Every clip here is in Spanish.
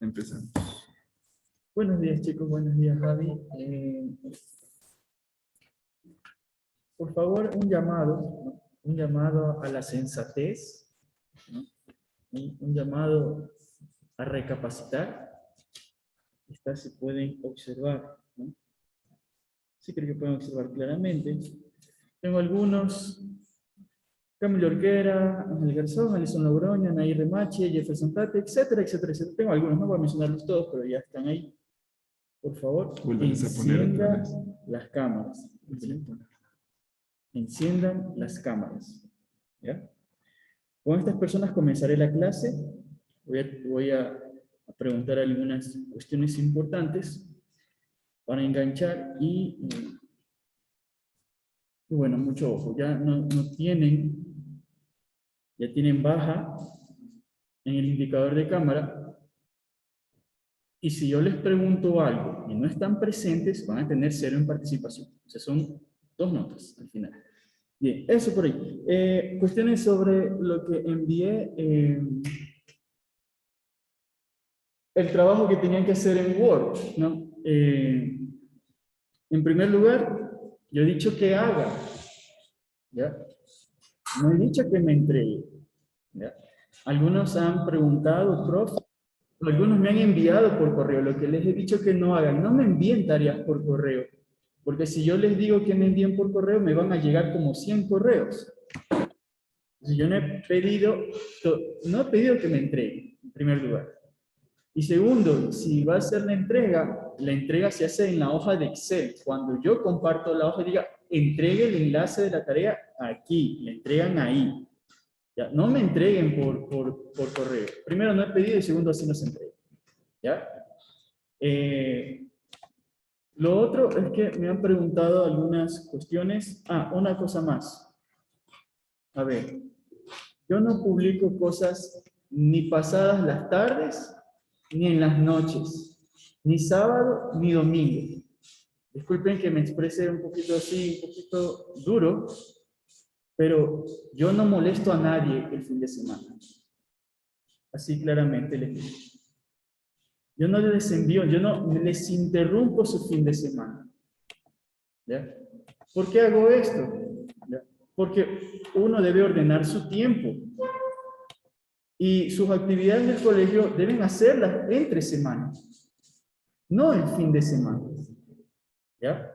Empezamos. Buenos días, chicos. Buenos días, Javi. Por favor, un llamado, ¿no? Un llamado a la sensatez, ¿no? Un llamado a recapacitar. Estas se pueden observar, ¿no? Sí creo que pueden observar claramente. Tengo algunos: Camilo Orquera, Ángel Garzón, Alison Logroño, Nair Remache, Jefferson Tate, etcétera, etcétera, etcétera. Tengo algunos, no voy a mencionarlos todos, pero ya están ahí. Por favor, Vuelvan a poner otra enciendan vez. las cámaras. Enciendan las cámaras. ¿Ya? Con estas personas comenzaré la clase. Voy a preguntar algunas cuestiones importantes para enganchar y bueno, mucho ojo. Ya tienen baja en el indicador de cámara. Y si yo les pregunto algo y no están presentes, van a tener 0 en participación. O sea, son 2 notas al final. Bien, eso por ahí. Cuestiones sobre lo que envié. El trabajo que tenían que hacer en Word, ¿no? En primer lugar, yo he dicho que haga, ¿ya? No he dicho que me entregue, ¿ya? Algunos han preguntado, profe, algunos me han enviado por correo, lo que les he dicho que no hagan. No me envíen tareas por correo, porque si yo les digo que me envíen por correo, me van a llegar como 100 correos. Entonces, yo no he pedido que me entreguen, en primer lugar. Y segundo, si va a ser la entrega se hace en la hoja de Excel. Cuando yo comparto la hoja, diga, entregue el enlace de la tarea aquí, le entregan ahí. ¿Ya? No me entreguen por correo. Primero, no he pedido, y segundo, así no se entrega. ¿Ya? Lo otro es que me han preguntado algunas cuestiones. Una cosa más. A ver, yo no publico cosas ni pasadas las tardes, ni en las noches, ni sábado, ni domingo. Disculpen que me exprese un poquito así, un poquito duro, pero yo no molesto a nadie el fin de semana. Así claramente les digo. Yo no les envío, yo no les interrumpo su fin de semana. ¿Ya? ¿Por qué hago esto? ¿Ya? Porque uno debe ordenar su tiempo. Y sus actividades del colegio deben hacerlas entre semanas, no el fin de semana. ¿Ya?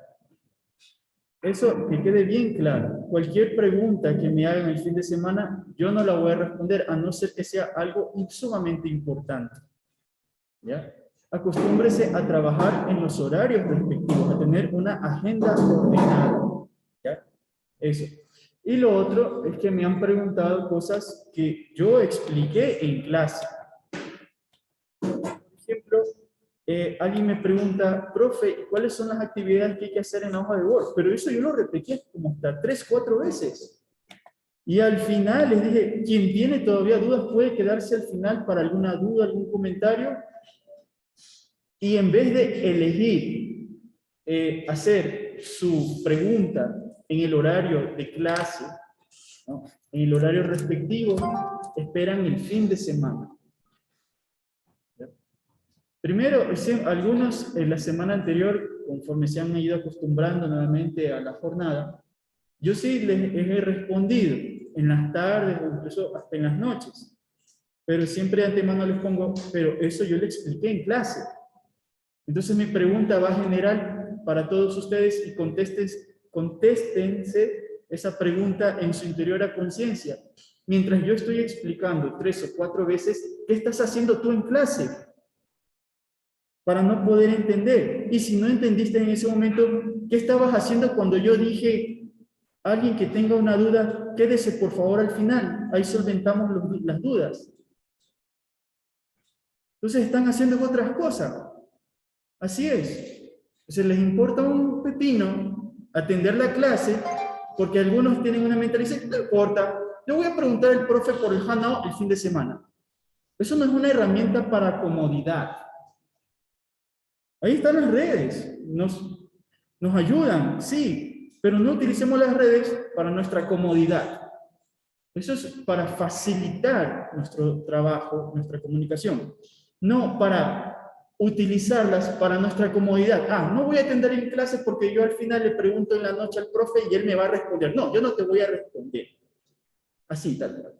Eso que quede bien claro. Cualquier pregunta que me hagan el fin de semana, yo no la voy a responder, a no ser que sea algo sumamente importante. ¿Ya? Acostúmbrese a trabajar en los horarios respectivos, a tener una agenda ordenada. ¿Ya? Eso. Y lo otro es que me han preguntado cosas que yo expliqué en clase. Por ejemplo, alguien me pregunta, profe, ¿cuáles son las actividades que hay que hacer en la hoja de Word? Pero eso yo lo repetí como hasta 3, 4 veces. Y al final les dije, quien tiene todavía dudas puede quedarse al final para alguna duda, algún comentario. Y en vez de elegir hacer su pregunta en el horario de clase, ¿no?, en el horario respectivo, esperan el fin de semana. ¿Ya? Primero, algunos en la semana anterior, conforme se han ido acostumbrando nuevamente a la jornada, yo sí les he respondido en las tardes o incluso hasta en las noches. Pero siempre de antemano les pongo, pero eso yo le expliqué en clase. Entonces mi pregunta va general para todos ustedes y contéstense esa pregunta en su interior a conciencia. Mientras yo estoy explicando 3 o 4 veces, ¿qué estás haciendo tú en clase? Para no poder entender. Y si no entendiste en ese momento, ¿qué estabas haciendo cuando yo dije, alguien que tenga una duda, quédese por favor al final, ahí solventamos las dudas? Entonces están haciendo otras cosas. Así es. Entonces les importa un pepino atender la clase, porque algunos tienen una mentalidad y dicen, no importa, yo voy a preguntar al profe por el Hanao el fin de semana. Eso no es una herramienta para comodidad. Ahí están las redes, nos ayudan, sí, pero no utilicemos las redes para nuestra comodidad. Eso es para facilitar nuestro trabajo, nuestra comunicación, no para utilizarlas para nuestra comodidad. Ah, no voy a atender en clase porque yo al final le pregunto en la noche al profe y él me va a responder. No, yo no te voy a responder. Así, tal, tal.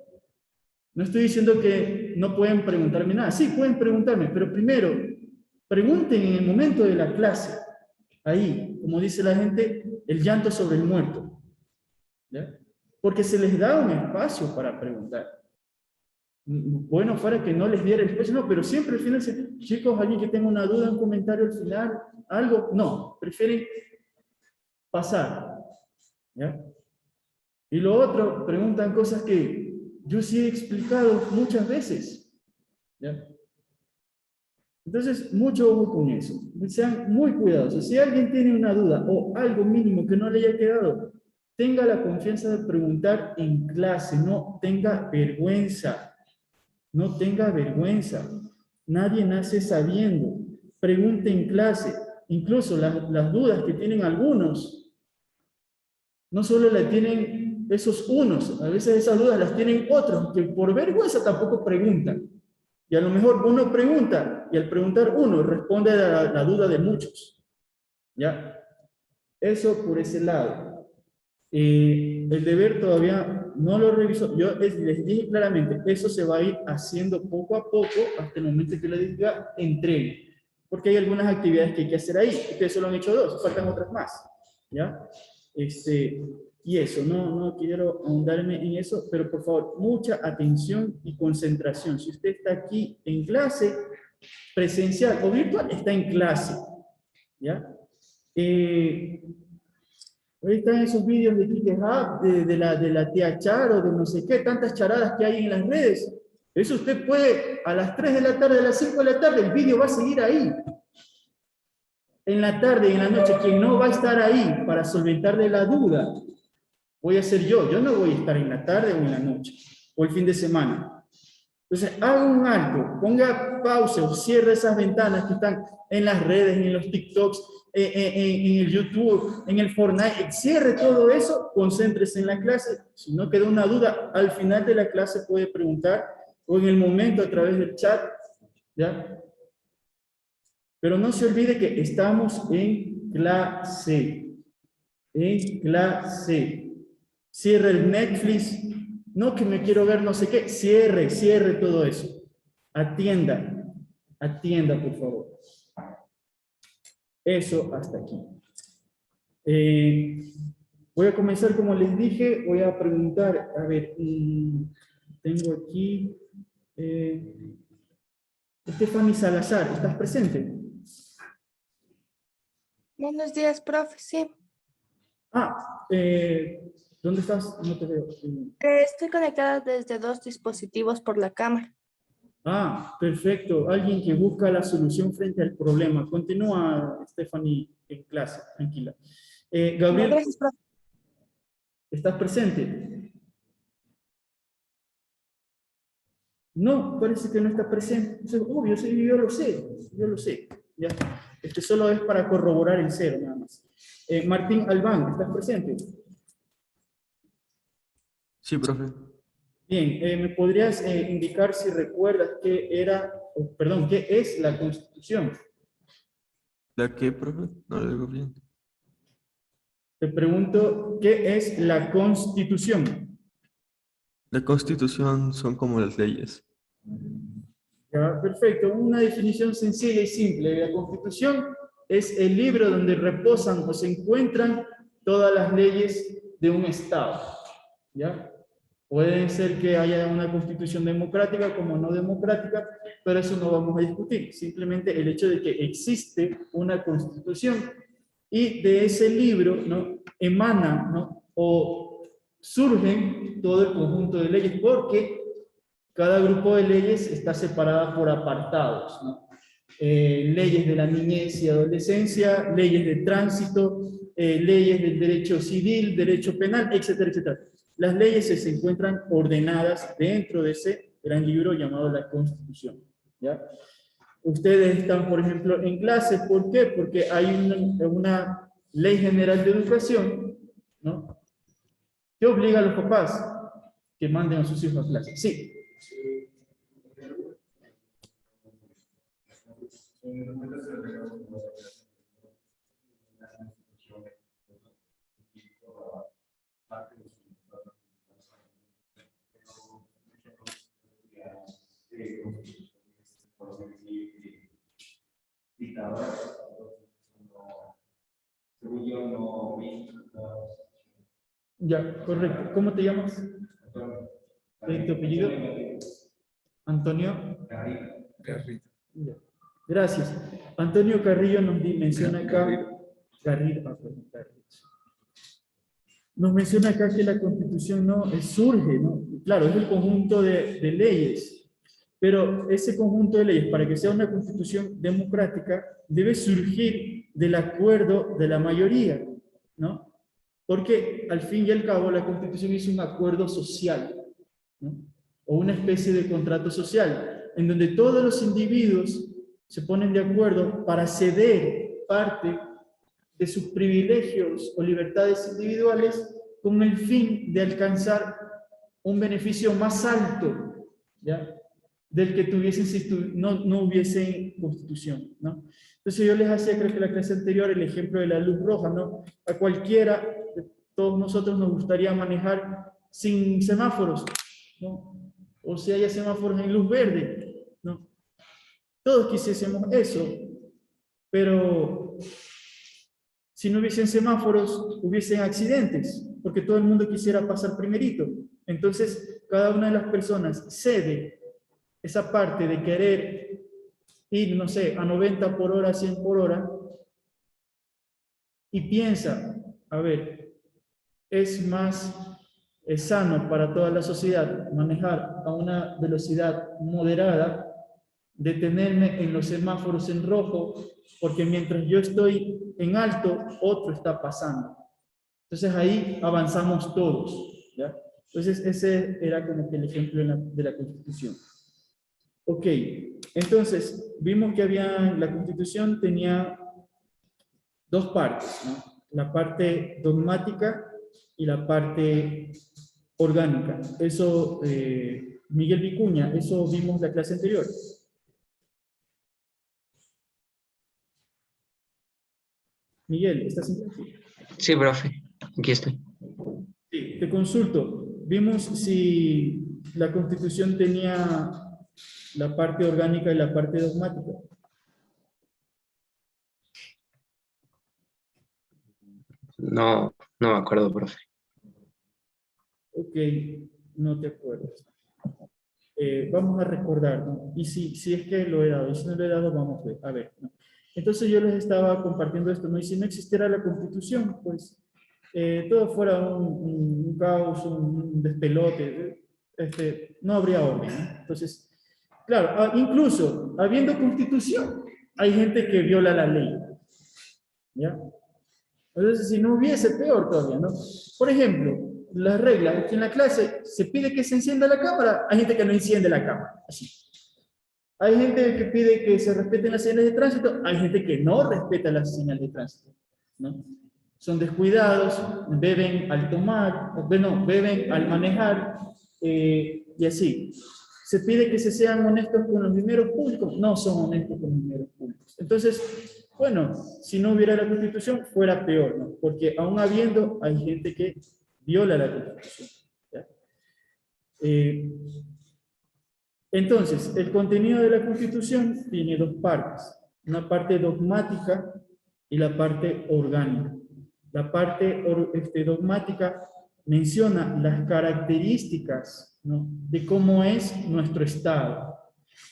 No estoy diciendo que no pueden preguntarme nada. Sí, pueden preguntarme, pero primero, pregunten en el momento de la clase. Ahí, como dice la gente, el llanto sobre el muerto. ¿Ya? Porque se les da un espacio para preguntar. Bueno, fuera que no les diera el espacio, no, pero siempre al final dicen, chicos, alguien que tenga una duda, un comentario al final, algo, no, prefieren pasar. ¿Ya? Y lo otro, preguntan cosas que yo sí he explicado muchas veces. ¿Ya? Entonces, mucho ojo con eso. Sean muy cuidadosos. Si alguien tiene una duda o algo mínimo que no le haya quedado, tenga la confianza de preguntar en clase, no tenga vergüenza. No tenga vergüenza. Nadie nace sabiendo. Pregunte en clase. Incluso las dudas que tienen algunos, no solo las tienen esos unos, a veces esas dudas las tienen otros, que por vergüenza tampoco preguntan. Y a lo mejor uno pregunta, y al preguntar uno, responde a la duda de muchos. ¿Ya? Eso por ese lado. El deber todavía no lo reviso. Yo les dije claramente, eso se va a ir haciendo poco a poco hasta el momento que le diga entregue. Porque hay algunas actividades que hay que hacer ahí. Ustedes solo han hecho dos, faltan otras más. ¿Ya? Y eso, no quiero ahondarme en eso, pero por favor, mucha atención y concentración. Si usted está aquí en clase, presencial o virtual, está en clase. ¿Ya? Ahí están esos vídeos de Kike Hub, de la tía Charo, de no sé qué, tantas charadas que hay en las redes. Eso usted puede, a las 3 de la tarde, a las 5 de la tarde, el vídeo va a seguir ahí. En la tarde y en la noche, quien no va a estar ahí para solventarle la duda, voy a ser yo. Yo no voy a estar en la tarde o en la noche, o el fin de semana. Entonces, haga un alto, ponga pausa o cierre esas ventanas que están en las redes, en los TikToks, en el YouTube, en el Fortnite. Cierre todo eso, concéntrese en la clase. Si no queda una duda, al final de la clase puede preguntar o en el momento a través del chat. ¿Ya? Pero no se olvide que estamos en clase. En clase. Cierre el Netflix. No que me quiero ver no sé qué. Cierre todo eso. Atienda, por favor. Eso hasta aquí. Voy a comenzar como les dije. Voy a preguntar, a ver, tengo aquí Stephanie Salazar, ¿estás presente? Buenos días, profe, sí. ¿Dónde estás? No te veo. Estoy conectada desde dos dispositivos por la cámara. Perfecto. Alguien que busca la solución frente al problema. Continúa, Stephanie, en clase, tranquila. Gabriel, Gracias, profe. ¿estás presente? No, parece que no está presente. Eso es obvio, sí, yo lo sé. Ya. Solo es para corroborar el cero, nada más. Martín Albán, ¿estás presente? Sí, profe. Bien, ¿me podrías indicar si recuerdas qué es la Constitución? ¿La qué, profe? No lo digo bien. Te pregunto, ¿qué es la Constitución? La Constitución son como las leyes. Ya, perfecto, una definición sencilla y simple. La Constitución es el libro donde reposan o se encuentran todas las leyes de un Estado. ¿Ya? Puede ser que haya una constitución democrática como no democrática, pero eso no vamos a discutir. Simplemente el hecho de que existe una constitución y de ese libro, ¿no?, emana, ¿no?, o surgen todo el conjunto de leyes, porque cada grupo de leyes está separada por apartados, ¿no? Leyes de la niñez y adolescencia, leyes de tránsito, leyes del derecho civil, derecho penal, etcétera, etcétera. Las leyes se encuentran ordenadas dentro de ese gran libro llamado la Constitución. ¿Ya? Ustedes están, por ejemplo, en clase. ¿Por qué? Porque hay una ley general de educación, ¿no?, que obliga a los papás que manden a sus hijos a clase. Sí. Ya, correcto. ¿Cómo te llamas? ¿Tu apellido? Antonio. Garrido. Ya. Gracias. Antonio Carrillo nos menciona acá. Garrido. Perdón, Garrido. Nos menciona acá que la Constitución no surge, ¿no? Claro, es el conjunto de leyes, pero ese conjunto de leyes, para que sea una Constitución democrática, debe surgir del acuerdo de la mayoría, ¿no? Porque al fin y al cabo la Constitución es un acuerdo social, ¿no? O una especie de contrato social, en donde todos los individuos se ponen de acuerdo para ceder parte de sus privilegios o libertades individuales con el fin de alcanzar un beneficio más alto, ¿ya?, del que tuviesen si no hubiese Constitución, ¿no? Entonces yo les hacía, creo que la clase anterior, el ejemplo de la luz roja, ¿no? A cualquiera de todos nosotros nos gustaría manejar sin semáforos, ¿no? O si haya semáforos en luz verde, ¿no? Todos quisiésemos eso, pero si no hubiesen semáforos, hubiesen accidentes, porque todo el mundo quisiera pasar primerito. Entonces, cada una de las personas cede esa parte de querer ir, no sé, a 90 por hora, 100 por hora, y piensa, a ver, es más sano para toda la sociedad manejar a una velocidad moderada, detenerme en los semáforos en rojo, porque mientras yo estoy en alto, otro está pasando. Entonces ahí avanzamos todos, ¿ya? Entonces ese era como que el ejemplo de la Constitución. Ok, entonces vimos que la Constitución tenía dos partes, ¿no? La parte dogmática y la parte orgánica. Eso, Miguel Vicuña, eso vimos en la clase anterior. Miguel, ¿estás en clase? Sí, profe, aquí estoy. Sí, te consulto. Vimos si la Constitución tenía la parte orgánica y la parte dogmática. No, no me acuerdo, profe. Ok, no te acuerdas. Vamos a recordar, ¿no? Y si es que lo he dado, y si no lo he dado, vamos a ver, ¿no? Entonces yo les estaba compartiendo esto, ¿no? Y si no existiera la Constitución, pues todo fuera un caos, un despelote, no habría orden, ¿no? Entonces, claro, incluso habiendo Constitución, hay gente que viola la ley, ¿ya? Entonces, si no hubiese, peor todavía, ¿no? Por ejemplo, las reglas, aquí en la clase se pide que se encienda la cámara, hay gente que no enciende la cámara, así. Hay gente que pide que se respeten las señales de tránsito, hay gente que no respeta las señales de tránsito, ¿no? Son descuidados, beben al tomar, bueno, beben al manejar, y así. Se pide que se sean honestos con los dineros públicos, no son honestos con los dineros públicos. Entonces, bueno, si no hubiera la Constitución, fuera peor, ¿no? Porque aún habiendo, hay gente que viola la Constitución, ¿ya? Entonces, el contenido de la Constitución tiene dos partes, una parte dogmática y la parte orgánica. La parte dogmática menciona las características, ¿no?, de cómo es nuestro Estado.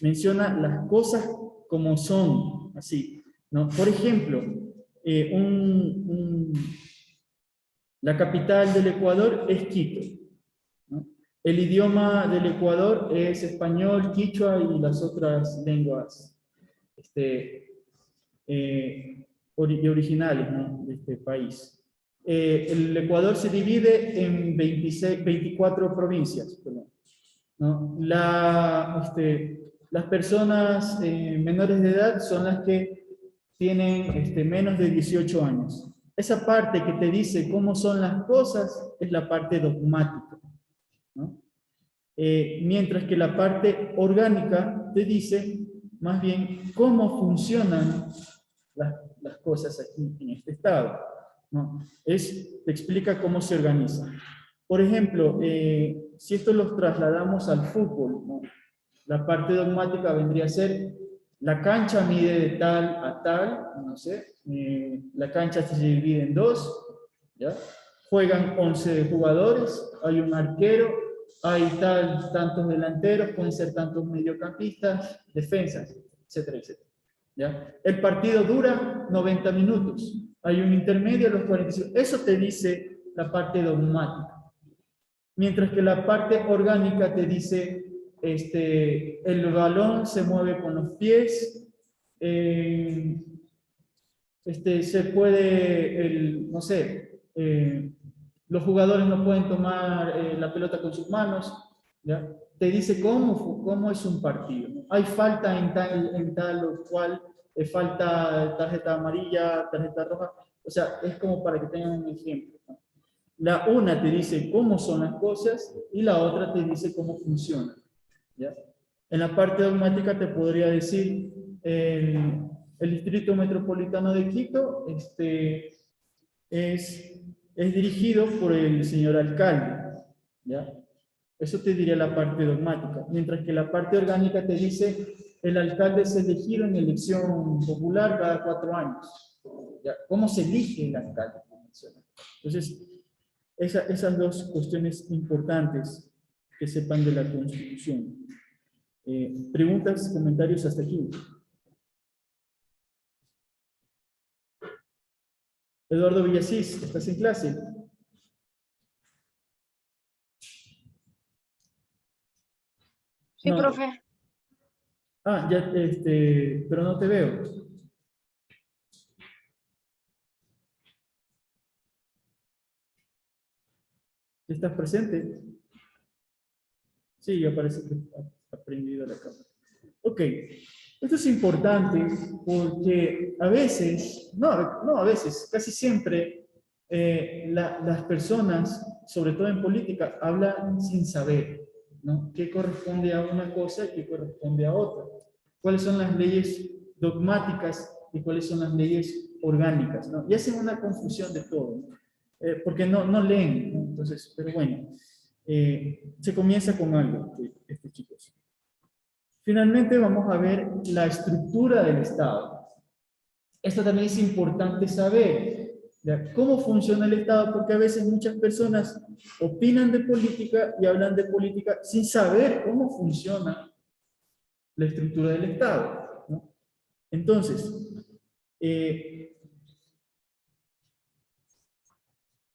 Menciona las cosas como son, así, ¿no? Por ejemplo, la capital del Ecuador es Quito, ¿no? El idioma del Ecuador es español, quichua y las otras lenguas originales, ¿no?, de este país. El Ecuador se divide en 24 provincias, ¿no? Las personas menores de edad son las que tienen menos de 18 años. Esa parte que te dice cómo son las cosas es la parte dogmática, ¿no? mientras que la parte orgánica te dice más bien cómo funcionan las cosas aquí en este estado, ¿no? Te explica cómo se organiza. Por ejemplo, si esto los trasladamos al fútbol, ¿no? La parte dogmática vendría a ser: la cancha mide de tal a tal, no sé, la cancha se divide en dos, ¿ya? Juegan 11 jugadores, hay un arquero, hay tantos delanteros, pueden ser tantos mediocampistas, defensas, etcétera, etcétera, ¿ya? El partido dura 90 minutos, hay un intermedio a los 45, eso te dice la parte dogmática. Mientras que la parte orgánica te dice, el balón se mueve con los pies, se puede, no sé, los jugadores no pueden tomar la pelota con sus manos, ¿ya? Te dice cómo es un partido, ¿no? Hay falta en tal o cual, falta tarjeta amarilla, tarjeta roja, o sea, es como para que tengan un ejemplo, ¿no? La una te dice cómo son las cosas y la otra te dice cómo funcionan, ¿ya? En la parte dogmática te podría decir, el Distrito Metropolitano de Quito es dirigido por el señor alcalde, ¿ya? Eso te diría la parte dogmática. Mientras que la parte orgánica te dice, el alcalde es elegido en elección popular cada 4 años, ¿ya? ¿Cómo se elige el alcalde? Entonces, esas dos cuestiones importantes que sepan de la Constitución. ¿Preguntas, comentarios hasta aquí? Eduardo Villasís, ¿estás en clase? Sí, No. profe. Ah, ya, pero no te veo. ¿Estás presente? Sí, ya parece que ha prendido la cámara. Ok, esto es importante porque a veces, no a veces, casi siempre, las personas, sobre todo en política, hablan sin saber, ¿no? ¿Qué corresponde a una cosa y qué corresponde a otra? ¿Cuáles son las leyes dogmáticas y cuáles son las leyes orgánicas, ¿no? Y hacen una confusión de todo, ¿no? Porque no leen, ¿no? Entonces, pero bueno, se comienza con algo, chicos. Finalmente vamos a ver la estructura del Estado. Esto también es importante saber, ¿ya? Cómo funciona el Estado, porque a veces muchas personas opinan de política y hablan de política sin saber cómo funciona la estructura del Estado, ¿no? Entonces,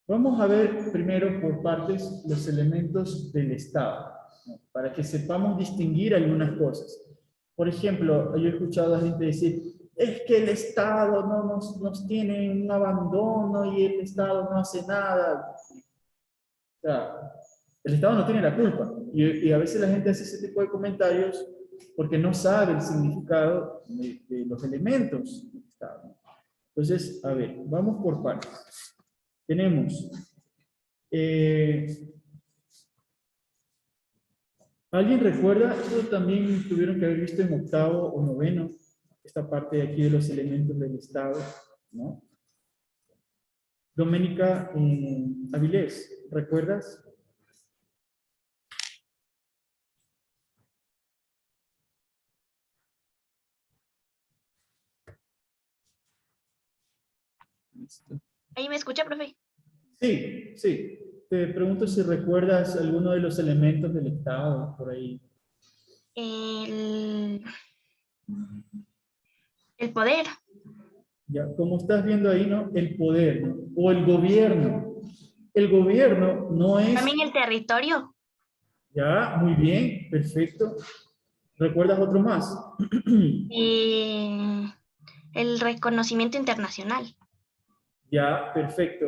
vamos a ver primero por partes los elementos del Estado, ¿no? Para que sepamos distinguir algunas cosas. Por ejemplo, yo he escuchado a gente decir, es que el Estado nos tiene un abandono y el Estado no hace nada. O sea, el Estado no tiene la culpa. Y a veces la gente hace ese tipo de comentarios porque no sabe el significado de los elementos del Estado. Entonces, a ver, vamos por partes. Tenemos, ¿alguien recuerda? Esto también tuvieron que haber visto en octavo o noveno, esta parte de aquí de los elementos del Estado, ¿no? Doménica Avilés, ¿recuerdas? Listo. ¿Ahí me escucha, profe? Sí, sí. Te pregunto si recuerdas alguno de los elementos del Estado por ahí. El poder. Ya, como estás viendo ahí, ¿no? El poder, ¿no? O el gobierno. El gobierno no es... También el territorio. Ya, muy bien, perfecto. ¿Recuerdas otro más? El reconocimiento internacional. Ya, perfecto.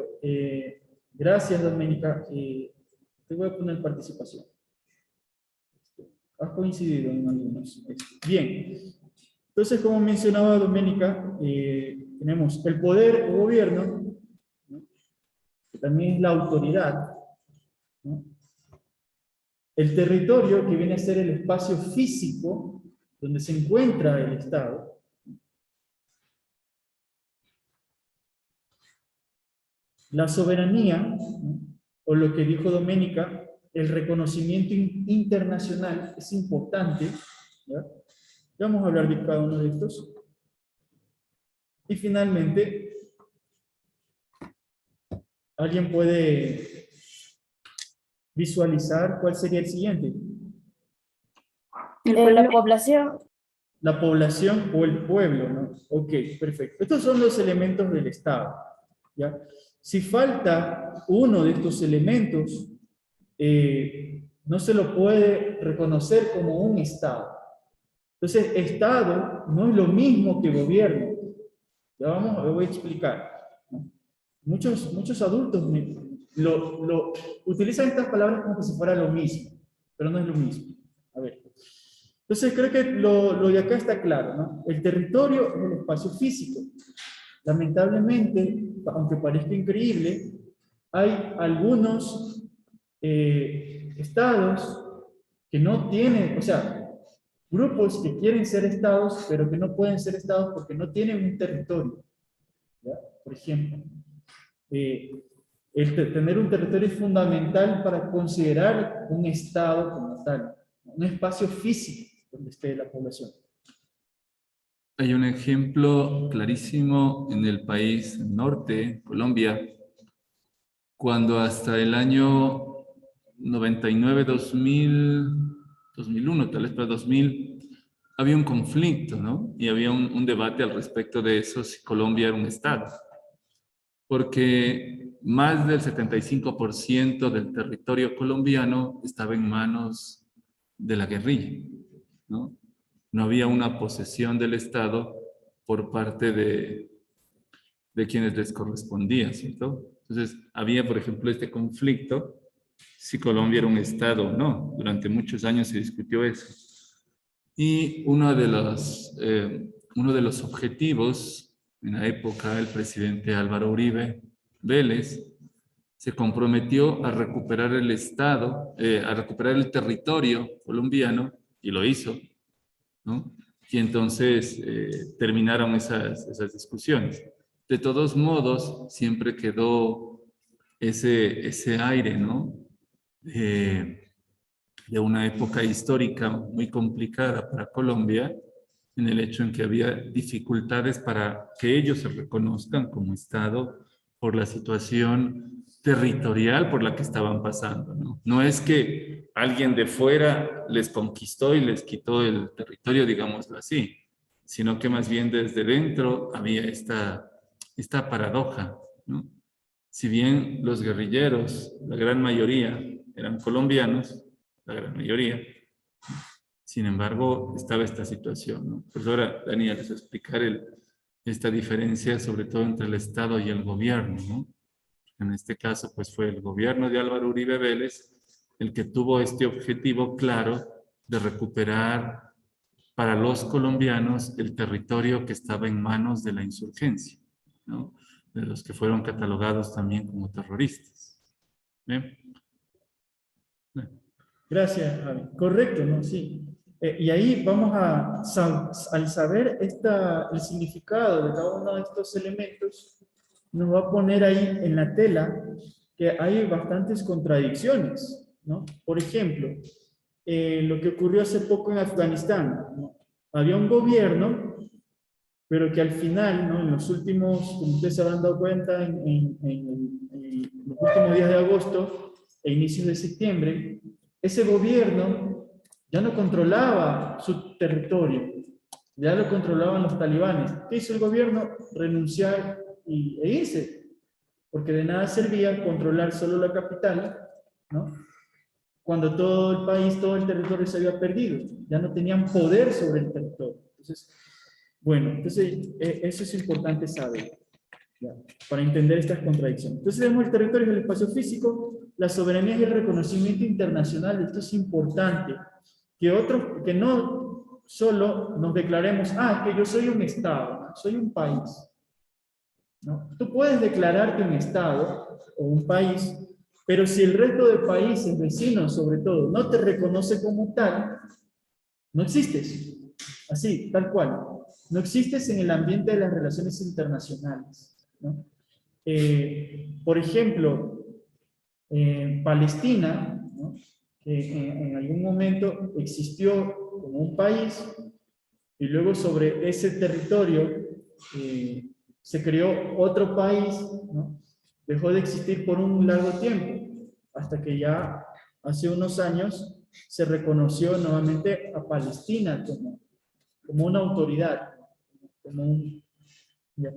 Gracias, Doménica. Te voy a poner participación. Has coincidido en algunos. Bien. Entonces, como mencionaba Doménica, tenemos el poder o gobierno, ¿no? Que también es la autoridad, ¿no? El territorio, que viene a ser el espacio físico donde se encuentra el Estado. La soberanía, ¿no? O lo que dijo Doménica, el reconocimiento internacional es importante. ¿Ya? Vamos a hablar de cada uno de estos. Y finalmente, ¿alguien puede visualizar cuál sería el siguiente? La población. La población o el pueblo, ¿no? Ok, perfecto. Estos son los elementos del Estado, ¿ya? Si falta uno de estos elementos, no se lo puede reconocer como un Estado. Entonces, Estado no es lo mismo que gobierno. Ya lo voy a explicar, ¿no? Muchos adultos utilizan estas palabras como que si fuera lo mismo, pero no es lo mismo. A ver. Entonces, creo que lo de acá está claro, ¿no? El territorio es el espacio físico. Lamentablemente, aunque parezca increíble, hay algunos estados que no tienen, o sea, grupos que quieren ser estados, pero que no pueden ser estados porque no tienen un territorio. ¿Ya? Por ejemplo, tener un territorio es fundamental para considerar un estado como tal, un espacio físico donde esté la población. Hay un ejemplo clarísimo en el país norte, Colombia, cuando hasta el año 99, 2000, 2001, tal vez para 2000, había un conflicto, ¿no? Y había un debate al respecto de eso, si Colombia era un estado. Porque más del 75% del territorio colombiano estaba en manos de la guerrilla, ¿no? No había una posesión del Estado por parte de quienes les correspondía, ¿cierto? Entonces, había, por ejemplo, este conflicto, si Colombia era un Estado o no. Durante muchos años se discutió eso. Y uno de los objetivos, en la época, el presidente Álvaro Uribe Vélez se comprometió a recuperar el Estado, a recuperar el territorio colombiano, y lo hizo, ¿no? Y entonces terminaron esas discusiones. De todos modos, siempre quedó ese aire, ¿no? De una época histórica muy complicada para Colombia, en el hecho en que había dificultades para que ellos se reconozcan como Estado por la situación territorial por la que estaban pasando, ¿no? No es que alguien de fuera les conquistó y les quitó el territorio, digámoslo así, sino que más bien desde dentro había esta paradoja, ¿no? Si bien los guerrilleros, la gran mayoría, eran colombianos, la gran mayoría, sin embargo, estaba esta situación, ¿no? Pues ahora, Daniel, les voy a explicar esta diferencia, sobre todo entre el Estado y el gobierno, ¿no? En este caso, pues fue el gobierno de Álvaro Uribe Vélez el que tuvo este objetivo claro de recuperar para los colombianos el territorio que estaba en manos de la insurgencia, ¿no? De los que fueron catalogados también como terroristas. ¿Bien? Gracias, Javi. Correcto, ¿no? Sí. Y ahí vamos al saber el significado de cada uno de estos elementos, nos va a poner ahí en la tela que hay bastantes contradicciones, ¿no? Por ejemplo, lo que ocurrió hace poco en Afganistán, ¿no? Había un gobierno, pero que al final, ¿no? En los últimos, como ustedes se habrán dado cuenta, en los últimos días de agosto e inicios de septiembre, ese gobierno ya no controlaba su territorio, ya lo controlaban los talibanes. ¿Qué hizo el gobierno? Renunciar e irse, porque de nada servía controlar solo la capital, ¿no? Cuando todo el país, todo el territorio se había perdido, ya no tenían poder sobre el territorio. Entonces, bueno, eso es importante saber, ¿ya? Para entender estas contradicciones. Entonces vemos el territorio es el espacio físico, la soberanía y el reconocimiento internacional. Esto es importante, que no solo nos declaremos, que yo soy un Estado, soy un país, ¿no? Tú puedes declararte un Estado o un país, Pero si el resto de países, vecinos sobre todo, no te reconoce como tal, no existes. Así, tal cual. No existes en el ambiente de las relaciones internacionales, ¿no? Por ejemplo, Palestina, ¿no? Que en algún momento existió como un país y luego sobre ese territorio se creó otro país, ¿no? Dejó de existir por un largo tiempo, hasta que ya hace unos años se reconoció nuevamente a Palestina como una autoridad, ¿ya?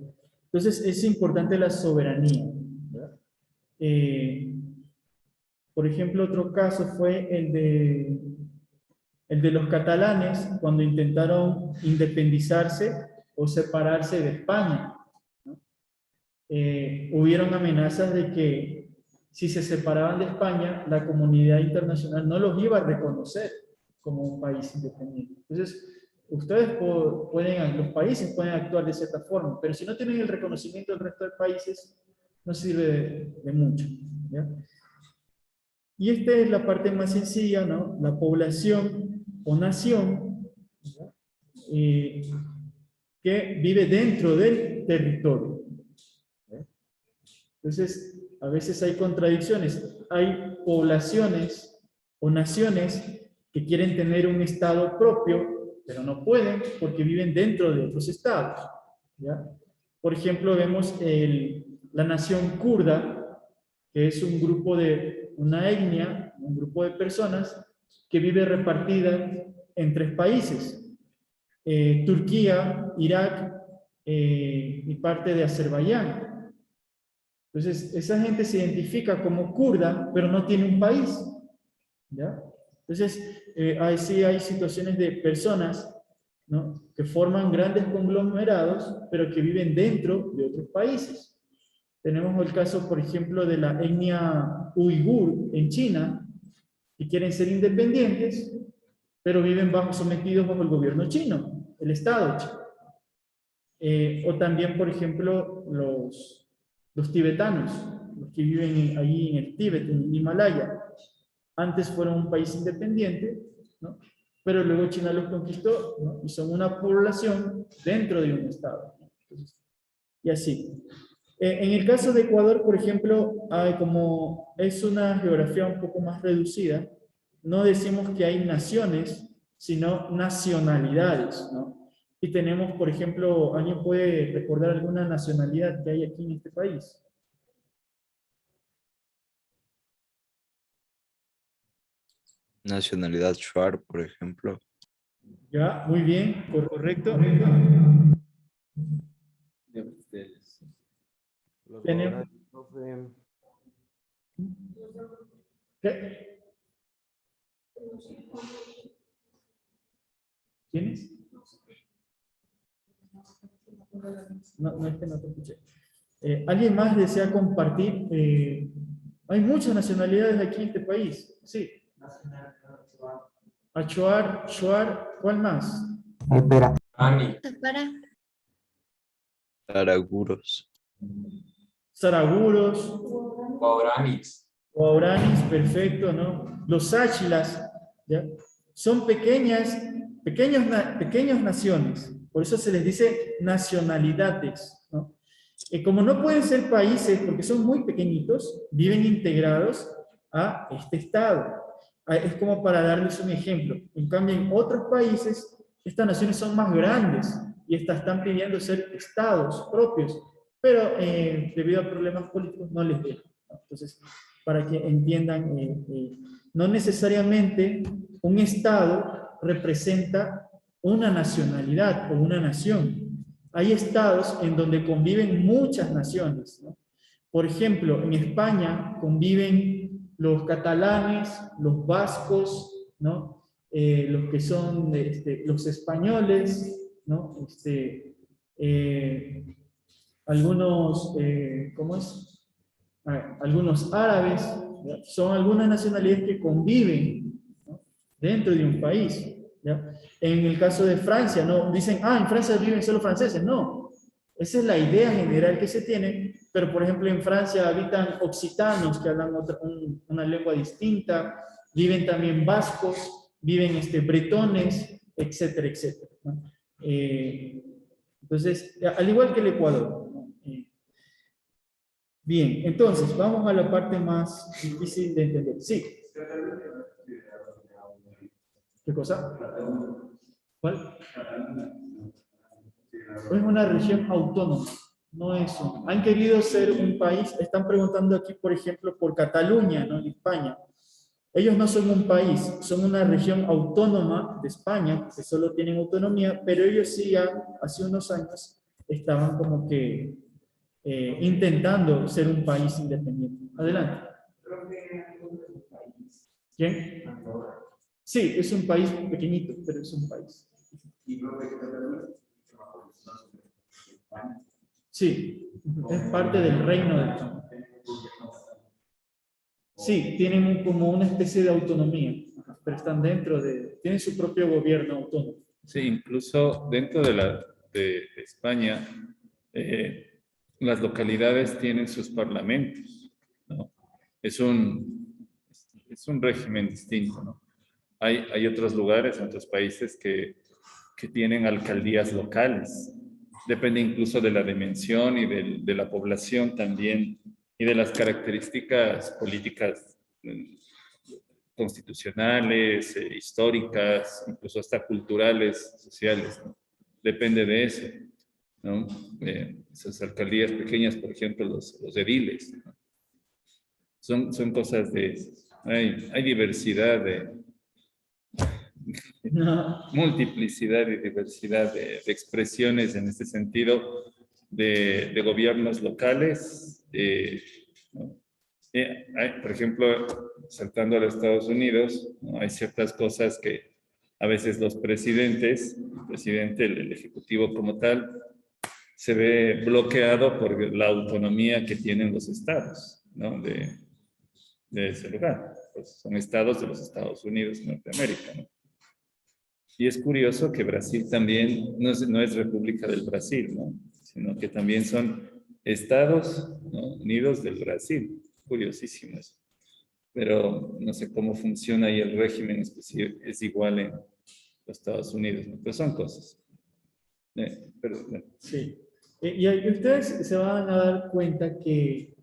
Entonces es importante la soberanía, ¿verdad? Por ejemplo, otro caso fue el de los catalanes cuando intentaron independizarse o separarse de España, ¿no? Hubieron amenazas de que si se separaban de España, la comunidad internacional no los iba a reconocer como un país independiente. Entonces, ustedes los países pueden actuar de cierta forma, pero si no tienen el reconocimiento del resto de países, no sirve de mucho, ¿ya? Y esta es la parte más sencilla, ¿no? La población o nación, ¿ya? Que vive dentro del territorio, ¿ya? Entonces, a veces hay contradicciones. Hay poblaciones o naciones que quieren tener un estado propio, pero no pueden porque viven dentro de otros estados, ¿ya? Por ejemplo, vemos la nación kurda, que es un grupo una etnia, un grupo de personas que vive repartida en 3 países: Turquía, Irak y parte de Azerbaiyán. Entonces, esa gente se identifica como kurda, pero no tiene un país, ¿ya? Entonces, ahí sí hay situaciones de personas, ¿no?, que forman grandes conglomerados, pero que viven dentro de otros países. Tenemos el caso, por ejemplo, de la etnia uigur en China, que quieren ser independientes, pero viven sometidos bajo el gobierno chino, el Estado chino. O también, por ejemplo, los tibetanos, los que viven allí en el Tíbet, en el Himalaya. Antes fueron un país independiente, ¿no?, pero luego China los conquistó, ¿no?, y son una población dentro de un Estado, ¿no? Entonces, y así. En el caso de Ecuador, por ejemplo, como es una geografía un poco más reducida, no decimos que hay naciones, sino nacionalidades, ¿no? Y tenemos, por ejemplo, ¿alguien puede recordar alguna nacionalidad que hay aquí en este país? Nacionalidad Shuar, por ejemplo. Ya, muy bien, correcto. Tenemos... ¿Qué? ¿Quiénes? No, es que no te escuché. ¿Alguien más desea compartir? Hay muchas nacionalidades aquí en este país. Sí. Achuar, Shuar, ¿cuál más? Araguros. Saraguros. Guaranis. Guaranis, perfecto, ¿no? Los Áchilas, ¿ya? Son pequeñas naciones, por eso se les dice nacionalidades, ¿no? Como no pueden ser países porque son muy pequeñitos, viven integrados a este estado. Es como para darles un ejemplo. En cambio, en otros países, estas naciones son más grandes y estas están pidiendo ser estados propios, pero debido a problemas políticos no les dejan, ¿no? Entonces, para que entiendan, no necesariamente un estado representa una nacionalidad o una nación. Hay estados en donde conviven muchas naciones, ¿no? Por ejemplo, en España conviven los catalanes, los vascos, ¿no? Los que son los españoles, ¿no? Algunos, ¿cómo es? Algunos árabes, ¿ya? Son algunas nacionalidades que conviven, ¿no?, dentro de un país, ¿ya? En el caso de Francia, no dicen, en Francia viven solo franceses, no. Esa es la idea general que se tiene, pero por ejemplo en Francia habitan occitanos que hablan una lengua distinta, viven también vascos, viven bretones, etcétera, etcétera, ¿no? Entonces, al igual que el Ecuador, ¿no? Bien, entonces, vamos a la parte más difícil de entender. Sí. ¿Qué cosa? ¿Cuál? Es una región autónoma, no es un... Han querido ser un país, están preguntando aquí, por ejemplo, por Cataluña, ¿no? En España. Ellos no son un país, son una región autónoma de España, que solo tienen autonomía, pero ellos sí hace unos años estaban como que intentando ser un país independiente. Adelante. ¿Quién? Sí, es un país pequeñito, pero es un país. Sí, es parte del reino de España. Sí, tienen como una especie de autonomía, pero están dentro de... Tienen su propio gobierno autónomo. Sí, incluso dentro de España, las localidades tienen sus parlamentos, ¿no? Es un régimen distinto, ¿no? Hay otros lugares, otros países que tienen alcaldías locales. Depende incluso de la dimensión y de la población también, y de las características políticas constitucionales, históricas, incluso hasta culturales, sociales, ¿no? Depende de eso, ¿no? Esas alcaldías pequeñas, por ejemplo, los ediles, ¿no? Son cosas de... Hay diversidad multiplicidad y diversidad de expresiones en este sentido de gobiernos locales, ¿no? Por ejemplo, saltando a los Estados Unidos, ¿no? Hay ciertas cosas que a veces los presidentes, el presidente, el ejecutivo como tal, se ve bloqueado por la autonomía que tienen los estados, ¿no? de ese lugar. Pues son estados de los Estados Unidos, Norteamérica, ¿no? Y es curioso que Brasil también no es República del Brasil, ¿no? Sino que también son Estados, ¿no? Unidos del Brasil. Curiosísimo eso. Pero no sé cómo funciona ahí el régimen, es igual en los Estados Unidos, ¿no? Pero son cosas. Perdón. Sí. Y ustedes se van a dar cuenta que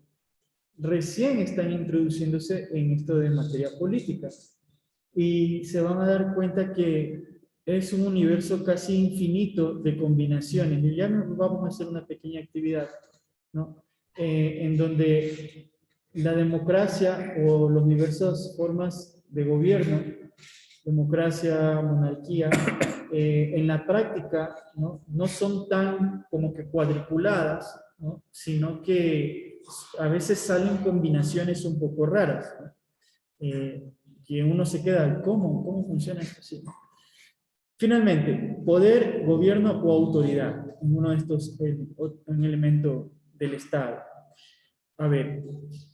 recién están introduciéndose en esto de materia política. Y se van a dar cuenta que es un universo casi infinito de combinaciones. Y ya vamos a hacer una pequeña actividad, ¿no? En donde la democracia o las diversas formas de gobierno, democracia, monarquía, en la práctica, no son tan como que cuadriculadas, ¿no? Sino que a veces salen combinaciones un poco raras, ¿no? Que uno se queda, ¿cómo funciona esto así? Finalmente, poder, gobierno o autoridad, en uno de estos, un elemento del Estado. A ver,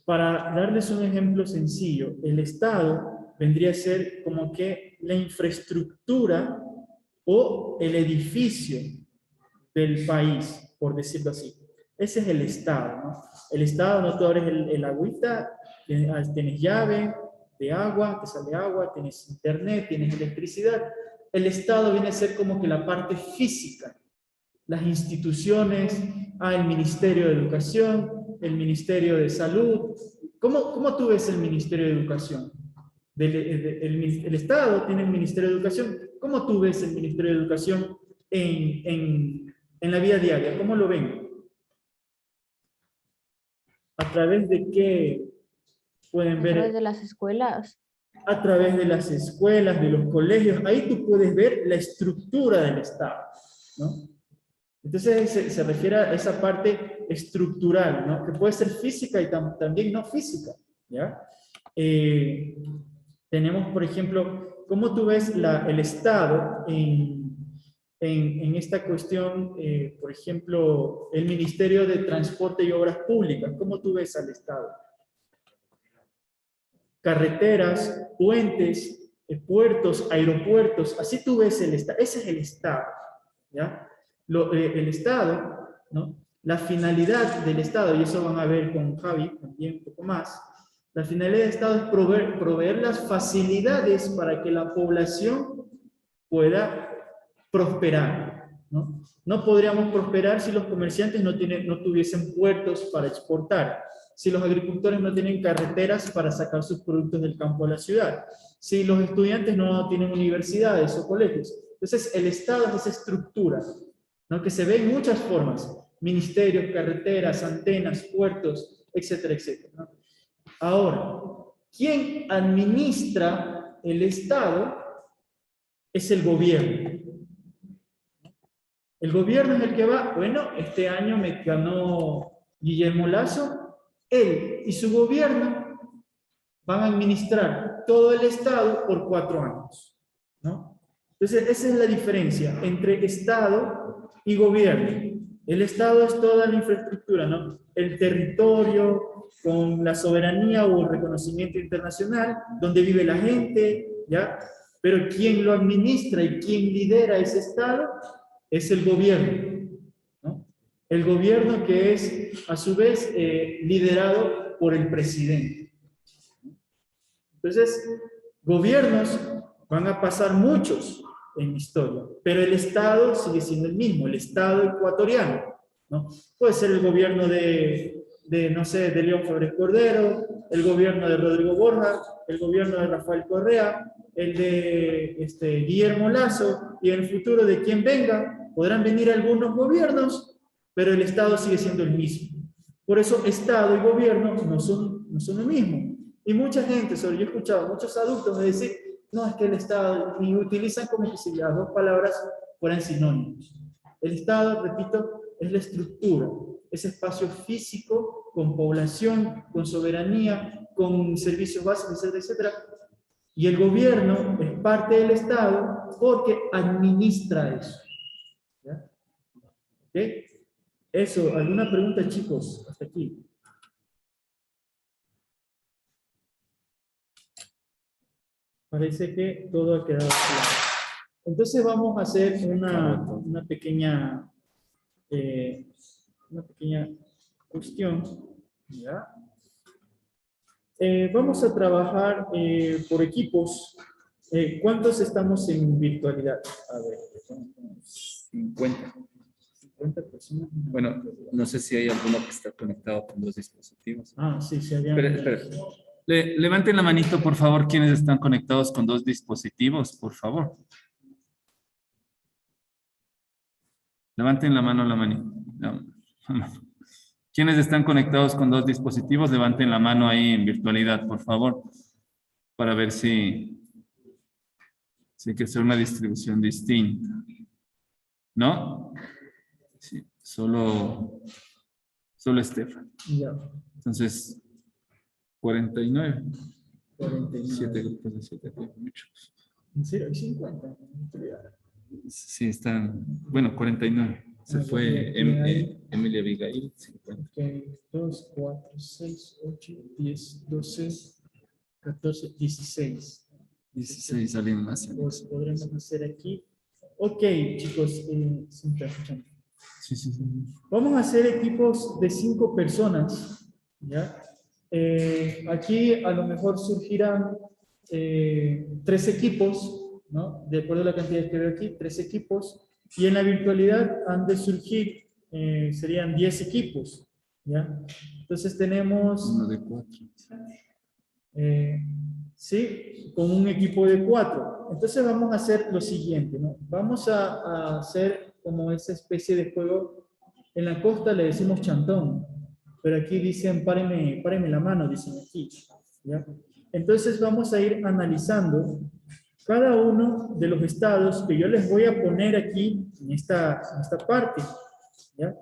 para darles un ejemplo sencillo, el Estado vendría a ser como que la infraestructura o el edificio del país, por decirlo así. Ese es el Estado, ¿no? El Estado, no tú abres el agüita, tienes llave de agua, te sale agua, tienes internet, tienes electricidad. El Estado viene a ser como que la parte física, las instituciones, el Ministerio de Educación, el Ministerio de Salud. ¿Cómo tú ves el Ministerio de Educación? El Estado tiene el Ministerio de Educación. ¿Cómo tú ves el Ministerio de Educación en la vida diaria? ¿Cómo lo ven? ¿A través de qué pueden ver? A través de las escuelas. A través de las escuelas, de los colegios. Ahí tú puedes ver la estructura del Estado, ¿no? Entonces se refiere a esa parte estructural, ¿no? Que puede ser física y también no física, ¿ya? Tenemos, por ejemplo, ¿cómo tú ves el Estado en esta cuestión, por ejemplo, el Ministerio de Transporte y Obras Públicas? ¿Cómo tú ves al Estado? Carreteras, puentes, puertos, aeropuertos, así tú ves el Estado. Ese es el Estado, ¿ya? El Estado ¿no? La finalidad del Estado, y eso van a ver con Javi también un poco más, la finalidad del Estado es proveer las facilidades para que la población pueda prosperar, ¿no? No podríamos prosperar si los comerciantes no tuviesen puertos para exportar, si los agricultores no tienen carreteras para sacar sus productos del campo a la ciudad, si los estudiantes no tienen universidades o colegios. Entonces, el Estado es esa estructura, ¿no? Que se ve en muchas formas: ministerios, carreteras, antenas, puertos, etcétera, etcétera, ¿no? Ahora, ¿quién administra el Estado? Es el gobierno. El gobierno es el que va, bueno, este año me ganó Guillermo Lasso, él y su gobierno van a administrar todo el Estado por 4 años, ¿no? Entonces, esa es la diferencia entre Estado y gobierno. El Estado es toda la infraestructura, ¿no? El territorio, con la soberanía o el reconocimiento internacional, donde vive la gente, ¿ya? Pero quien lo administra y quien lidera ese Estado es el gobierno, ¿no? El gobierno que es, a su vez, liderado por el presidente. Entonces, gobiernos van a pasar muchos en historia, pero el Estado sigue siendo el mismo, el Estado ecuatoriano, ¿no? Puede ser el gobierno no sé, de León Febres Cordero, el gobierno de Rodrigo Borja, el gobierno de Rafael Correa, el de Guillermo Lasso, y en el futuro de quien venga, podrán venir algunos gobiernos, pero el Estado sigue siendo el mismo. Por eso Estado y gobierno no son lo mismo. Y mucha gente, yo he escuchado a muchos adultos decir, no, es que el Estado, y utilizan como que si las dos palabras fueran sinónimos. El Estado, repito, es la estructura, ese espacio físico con población, con soberanía, con servicios básicos, etcétera, etcétera. Y el gobierno es parte del Estado porque administra eso. ¿Ya? ¿Okay? Eso, ¿alguna pregunta, chicos? Hasta aquí. Parece que todo ha quedado claro. Entonces vamos a hacer una pequeña cuestión. ¿Ya? Vamos a trabajar por equipos. ¿Cuántos estamos en virtualidad? A ver, 50. 50 personas. Bueno, no sé si hay alguno que está conectado con los dispositivos. Ah, sí, se habían... Espera. Levanten la manito, por favor, quienes están conectados con 2 dispositivos, por favor. Levanten la mano, ¿Quiénes están conectados con 2 dispositivos? Levanten la mano ahí en virtualidad, por favor, para ver si hay que hacer una distribución distinta. ¿No? Sí, solo Estefan. Ya. Entonces, 49. 49. 7 grupos de 7, muchos. ¿En serio? ¿Hay 50? Sí, están, bueno, 49. Se fue Emilia Abigail, 50. Ok, 2, 4, 6, 8, 10, 12, 14, 16. 16, alguien más. Pues podremos hacer aquí. Ok, chicos, ¿sí me están escuchando? Sí. Vamos a hacer equipos de 5 personas, ¿ya? Aquí a lo mejor surgirán 3 equipos, ¿no? De acuerdo a la cantidad que veo aquí, 3 equipos. Y en la virtualidad han de surgir, serían 10 equipos, ¿ya? Entonces tenemos... Uno de 4. Sí, con un equipo de 4. Entonces vamos a hacer lo siguiente, ¿no? Vamos a hacer como esa especie de juego. En la costa le decimos chantón, pero aquí dicen párenme la mano, dicen aquí, ¿ya? Entonces vamos a ir analizando cada uno de los estados que yo les voy a poner aquí en esta parte, ¿ya?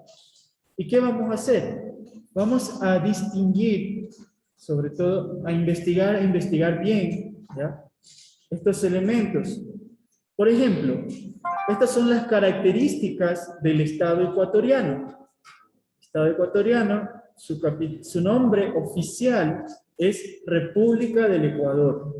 ¿Y qué vamos a hacer? Vamos a distinguir, sobre todo a investigar bien, ¿ya? Estos elementos. Por ejemplo, estas son las características del Estado ecuatoriano. El Estado ecuatoriano, su nombre oficial es República del Ecuador,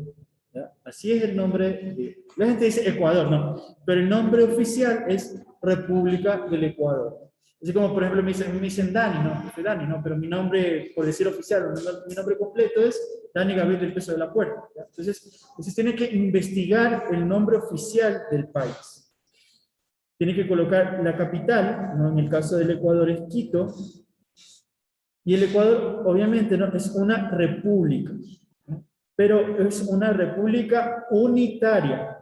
¿ya? Así es el nombre. La gente dice Ecuador, no, pero el nombre oficial es República del Ecuador. Así como, por ejemplo, me dicen Dani, ¿no? Soy Dani, ¿no? Pero mi nombre, por decir oficial, mi nombre completo es Dani Gabriel del Peso de la Puerta. ¿Ya? Entonces tiene que investigar el nombre oficial del país. Tiene que colocar la capital, ¿no? En el caso del Ecuador es Quito. Y el Ecuador, obviamente, ¿no? Es una república, ¿no? Pero es una república unitaria.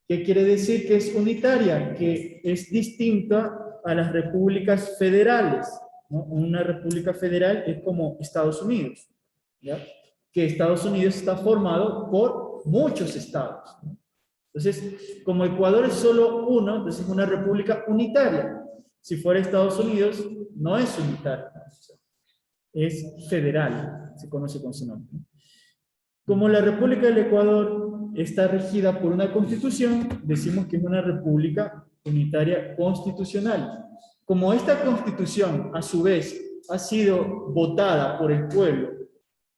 ¿Qué quiere decir que es unitaria? Que es distinta a las repúblicas federales, ¿no? Una república federal es como Estados Unidos, ¿ya? Que Estados Unidos está formado por muchos estados, ¿no? Entonces, como Ecuador es solo uno, entonces es una república unitaria. Si fuera Estados Unidos, no es unitaria, es federal, se conoce con su nombre. Como la República del Ecuador está regida por una constitución, decimos que es una república unitaria constitucional. Como esta constitución, a su vez, ha sido votada por el pueblo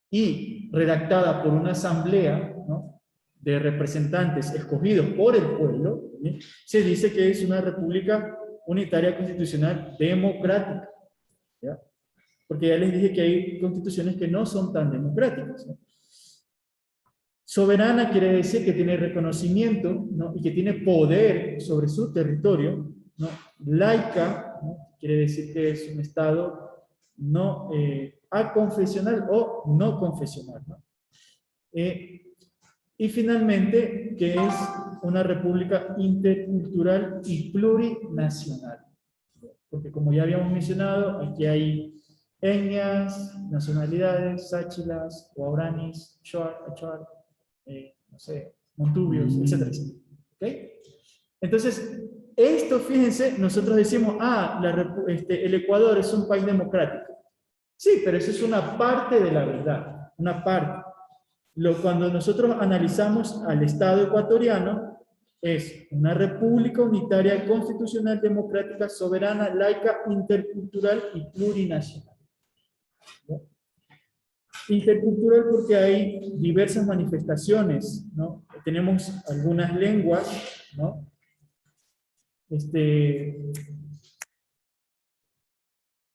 y redactada por una asamblea, ¿no?, de representantes escogidos por el pueblo, ¿sí?, se dice que es una república unitaria constitucional democrática, ¿ya? Porque ya les dije que hay constituciones que no son tan democráticas, ¿no? Soberana quiere decir que tiene reconocimiento, ¿no?, y que tiene poder sobre su territorio, ¿no? Laica, ¿no?, quiere decir que es un estado no aconfesional o no confesional, ¿no? Y finalmente, que es una república intercultural y plurinacional. Porque como ya habíamos mencionado, aquí hay etnias, nacionalidades, sáchilas, guaraníes, achuar, no sé, montubios, etcétera, etcétera. ¿Okay? Entonces, esto, fíjense, nosotros decimos, el Ecuador es un país democrático. Sí, pero eso es una parte de la verdad, una parte. Cuando nosotros analizamos al Estado ecuatoriano, es una república unitaria, constitucional, democrática, soberana, laica, intercultural y plurinacional. ¿No? Intercultural porque hay diversas manifestaciones, ¿no? Tenemos algunas lenguas, ¿no?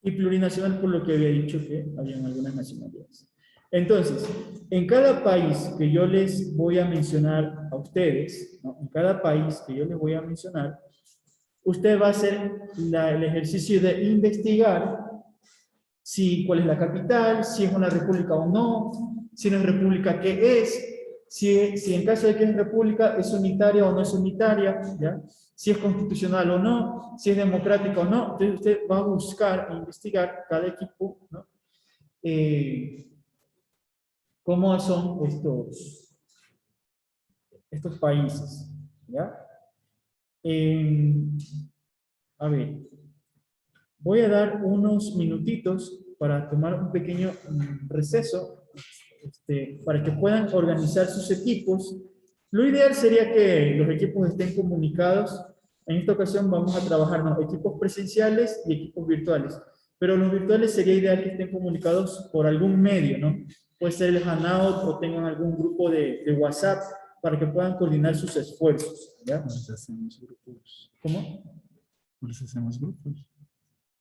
Y plurinacional por lo que había dicho que habían algunas nacionalidades. Entonces, en cada país que yo les voy a mencionar a ustedes, ¿no?, en cada país que yo les voy a mencionar, usted va a hacer el ejercicio de investigar cuál es la capital, si es una república o no, si no es república, ¿qué es? Si en caso de que es república, ¿es unitaria o no es unitaria? ¿Ya? Si es constitucional o no, si es democrática o no. Entonces usted va a buscar e investigar cada equipo, ¿no?, cómo son estos países, ¿ya? A ver, voy a dar unos minutitos para tomar un pequeño receso, para que puedan organizar sus equipos. Lo ideal sería que los equipos estén comunicados. En esta ocasión vamos a trabajar, ¿no?, equipos presenciales y equipos virtuales, pero los virtuales sería ideal que estén comunicados por algún medio, ¿no? Puede ser el Hangout o tengan algún grupo de WhatsApp para que puedan coordinar sus esfuerzos, ¿ya? ¿Cómo les hacemos grupos? ¿Cómo? ¿Cómo les hacemos grupos?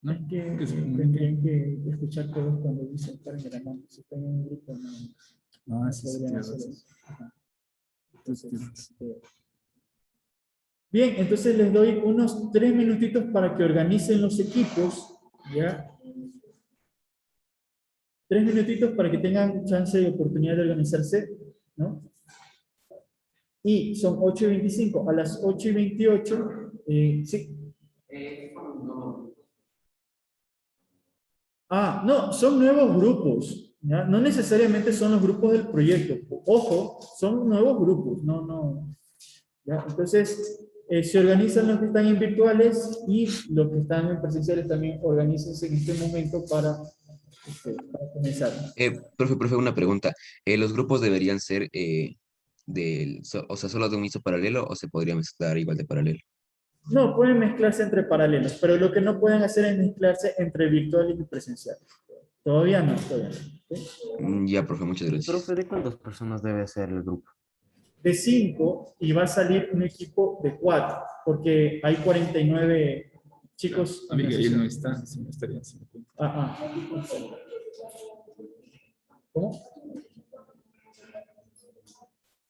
¿No? Es que Que se tendrían que escuchar todos cuando dicen paren de la mano. Si están en un grupo, no sí, podrían tienes hacer razón. eso. Ajá. Entonces, bien, entonces les doy unos 3 minutitos para que organicen los equipos, ¿ya? 3 minutitos para que tengan chance y oportunidad de organizarse, ¿no? Y son 8:25. A las 8:28, sí. No, son nuevos grupos, ¿ya? No necesariamente son los grupos del proyecto. Ojo, son nuevos grupos, no. ¿Ya? Entonces, se organizan los que están en virtuales y los que están en presenciales también organícense en este momento para comenzar. Profe, una pregunta. ¿Los grupos deberían ser solo de un ISO paralelo o se podría mezclar igual de paralelo? No, pueden mezclarse entre paralelos, pero lo que no pueden hacer es mezclarse entre virtuales y presenciales. Todavía no. ¿Sí? Ya, profe, muchas gracias. Profe, ¿de cuántas personas debe ser el grupo? De 5 y va a salir un equipo de 4, porque hay 49 chicos. en la Abigail sesión. no está, si no estarían 50. ¿Cómo?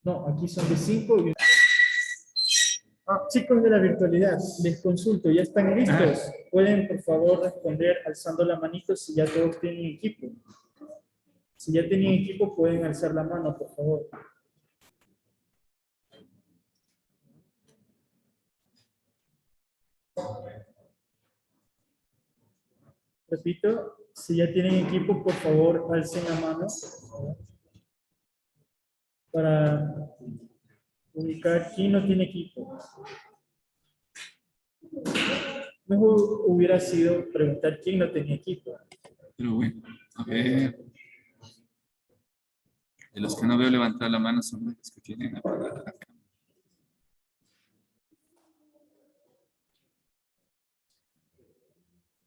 No, aquí son de 5 y... chicos de la virtualidad, les consulto, ¿ya están listos? ¿Pueden, por favor, responder alzando la manito si ya todos tienen equipo? Si ya tienen equipo, pueden alzar la mano, por favor. Repito, si ya tienen equipo, por favor, alcen la mano para ubicar quién no tiene equipo. Mejor hubiera sido preguntar quién no tenía equipo. Pero bueno, a ver. De los que no veo levantar la mano son los que tienen apagada la cámara.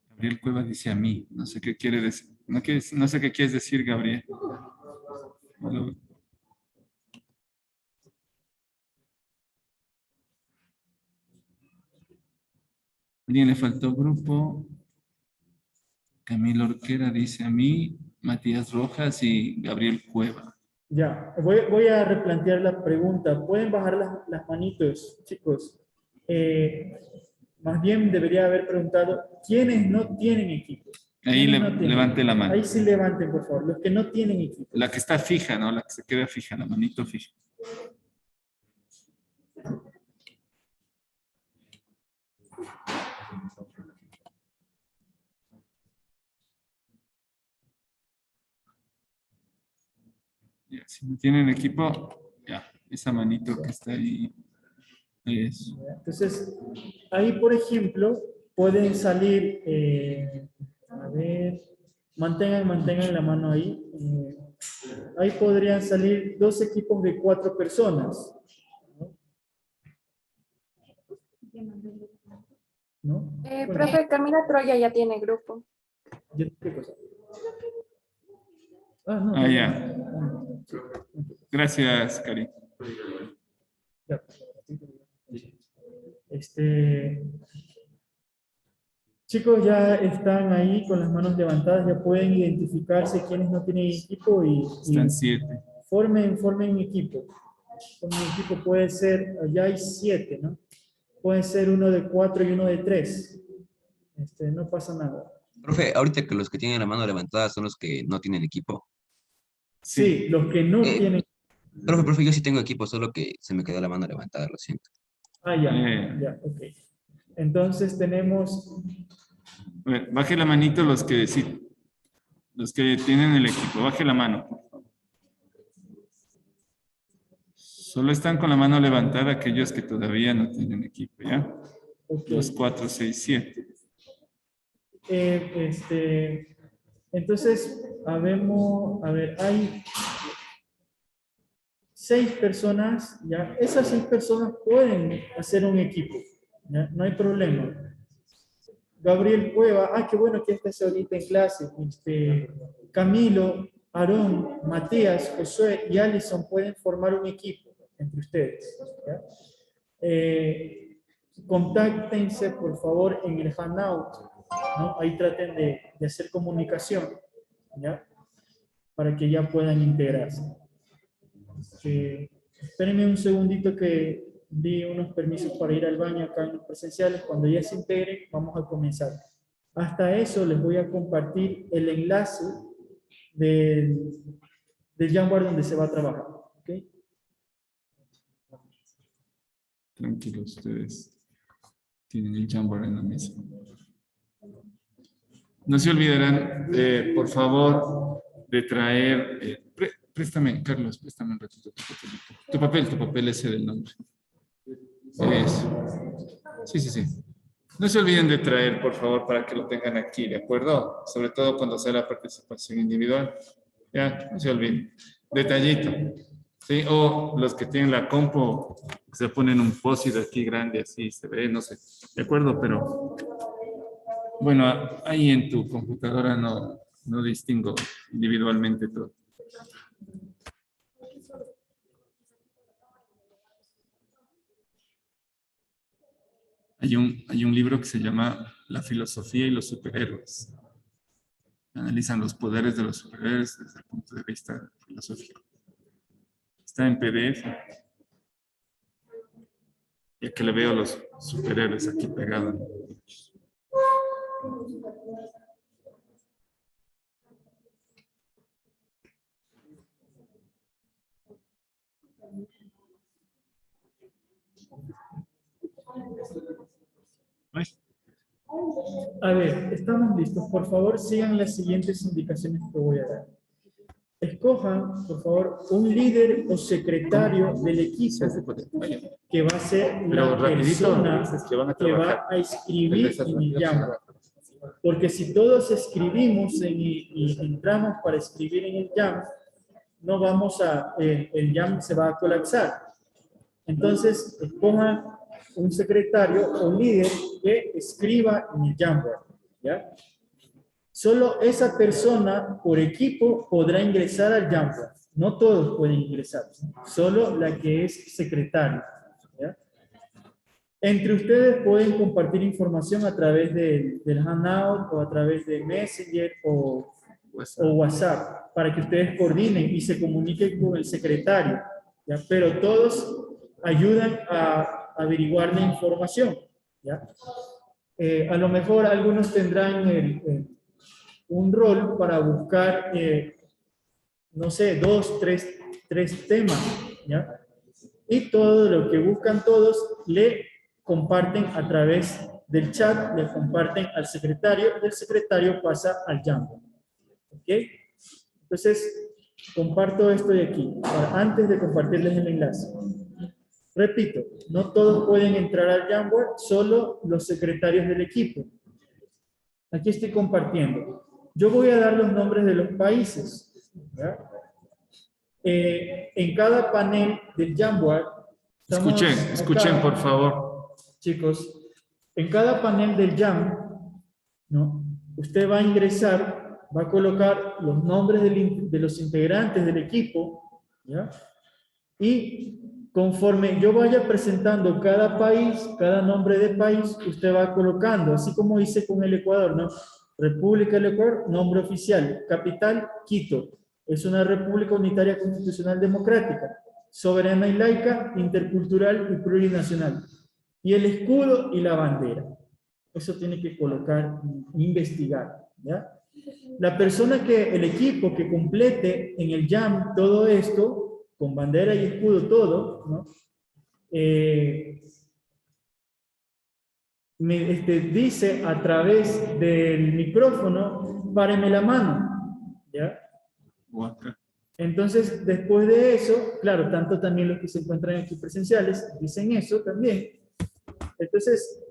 Gabriel Cueva dice a mí. No sé qué quiere decir. No sé qué quieres decir, Gabriel. ¿Alguien le faltó grupo? Camilo Orquera dice a mí, Matías Rojas y Gabriel Cueva. Ya, voy a replantear la pregunta. ¿Pueden bajar las manitos, chicos? Más bien debería haber preguntado, ¿quiénes no tienen equipo? Ahí ¿Quiénes no tienen? levante la mano. Ahí sí levanten, por favor. Los que no tienen equipo. La que está fija, ¿no? La que se queda fija, la manito fija. Ya, si no tienen equipo, ya, esa manito que está ahí es. Entonces, ahí, por ejemplo, pueden salir, a ver, mantengan la mano ahí. Ahí podrían salir 2 equipos de 4 personas. ¿No? Profe, Camila Troya ya tiene grupo. ¿Qué cosa? No. Ah, ya. Gracias, Cari. Ya. Chicos, ya están ahí con las manos levantadas, ya pueden identificarse quienes no tienen equipo y Están 7. formen equipo. Formen equipo, puede ser, ya hay 7, ¿no? Puede ser uno de 4 y uno de 3. No pasa nada. Profe, ahorita que los que tienen la mano levantada son los que no tienen equipo. Sí, los que no tienen. Profe, yo sí tengo equipo, solo que se me quedó la mano levantada, lo siento. Ya, ok. Entonces tenemos... A ver, baje la manito los que tienen el equipo. Baje la mano, por favor. Solo están con la mano levantada aquellos que todavía no tienen equipo, ¿ya? Okay. 2, 4, 6, 7. Entonces, hay 6 personas, ¿ya? Esas 6 personas pueden hacer un equipo, ¿ya? No hay problema. Gabriel Cueva, qué bueno que estés ahorita en clase. Camilo, Aarón, Matías, Josué y Alison pueden formar un equipo entre ustedes, ¿ya? Contáctense, por favor, en el Hangout, ¿no? Ahí traten de hacer comunicación, ¿ya? Para que ya puedan integrarse. Espérenme un segundito que di unos permisos para ir al baño acá en los presenciales. Cuando ya se integren, vamos a comenzar. Hasta eso les voy a compartir el enlace del Jamboard donde se va a trabajar. ¿Okay? Tranquilos, ustedes tienen el Jamboard en la mesa. No se olvidarán, por favor, de traer... préstame, Carlos, préstame un ratito tu papel ese del nombre. Eso. Sí. No se olviden de traer, por favor, para que lo tengan aquí, ¿de acuerdo? Sobre todo cuando sea la participación individual. Ya, no se olviden. Detallito. ¿Sí? O los que tienen la compu, se ponen un post-it aquí grande, así se ve, no sé. ¿De acuerdo? Pero, bueno, ahí en tu computadora no distingo individualmente todo. Hay un libro que se llama La filosofía y los superhéroes. Analizan los poderes de los superhéroes desde el punto de vista filosófico. Está en PDF. Ya que le veo a los superhéroes aquí pegados. A ver, estamos listos. Por favor, sigan las siguientes indicaciones que voy a dar. Escojan, por favor, un líder o secretario del equipo que va a ser la persona que va a escribir en el Jamboard. Porque si todos escribimos y entramos para escribir en el Jamboard, no vamos a, el Jamboard se va a colapsar. Entonces, escojan un secretario o líder que escriba en el Jamboard, ¿ya? Solo esa persona por equipo podrá ingresar al Jamboard. No todos pueden ingresar, solo la que es secretaria, ¿ya? Entre ustedes pueden compartir información a través del Hangout o a través de Messenger o WhatsApp para que ustedes coordinen y se comuniquen con el secretario, ¿ya? Pero todos ayudan a averiguar la información, ¿ya? A lo mejor algunos tendrán un rol para buscar, no sé, 2, 3 temas, ¿ya? Y todo lo que buscan todos le comparten a través del chat, le comparten al secretario, el secretario pasa al Jamboard, ¿ok? Entonces, comparto esto de aquí, antes de compartirles el enlace. Repito, no todos pueden entrar al Jamboard, solo los secretarios del equipo. Aquí estoy compartiendo. Yo voy a dar los nombres de los países, ¿ya? En cada panel del Jamboard. Escuchen, por favor. Chicos, en cada panel del Jamboard, ¿no? Usted va a ingresar, va a colocar los nombres de los integrantes del equipo, ¿ya? Y conforme yo vaya presentando cada país, cada nombre de país, usted va colocando, así como hice con el Ecuador, ¿no? República del Ecuador, nombre oficial, capital, Quito. Es una república unitaria constitucional democrática, soberana y laica, intercultural y plurinacional. Y el escudo y la bandera. Eso tiene que colocar, investigar, ¿ya? La persona el equipo que complete en el Jam todo esto, con bandera y escudo todo, ¿no? Dice a través del micrófono, páreme la mano, ¿ya? Entonces, después de eso, claro, tanto también los que se encuentran aquí presenciales dicen eso también. Entonces,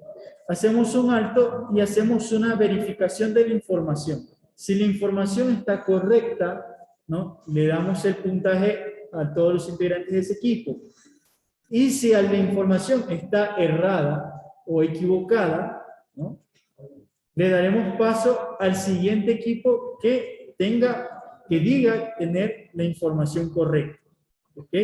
hacemos un alto y hacemos una verificación de la información. Si la información está correcta, ¿no? Le damos el puntaje a todos los integrantes de ese equipo. Y si la información está errada o equivocada, ¿no? Le daremos paso al siguiente equipo que diga tener la información correcta. ¿Ok?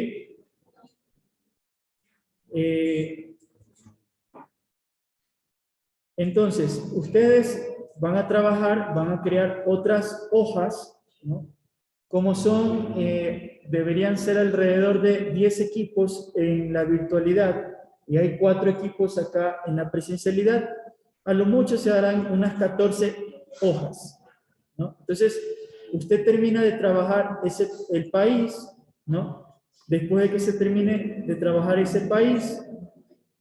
Entonces, ustedes van a trabajar, van a crear otras hojas, ¿no? Como son, deberían ser alrededor de 10 equipos en la virtualidad y hay 4 equipos acá en la presencialidad. A lo mucho se harán unas 14 hojas, ¿no? Entonces, usted termina de trabajar el país, ¿no? Después de que se termine de trabajar ese país,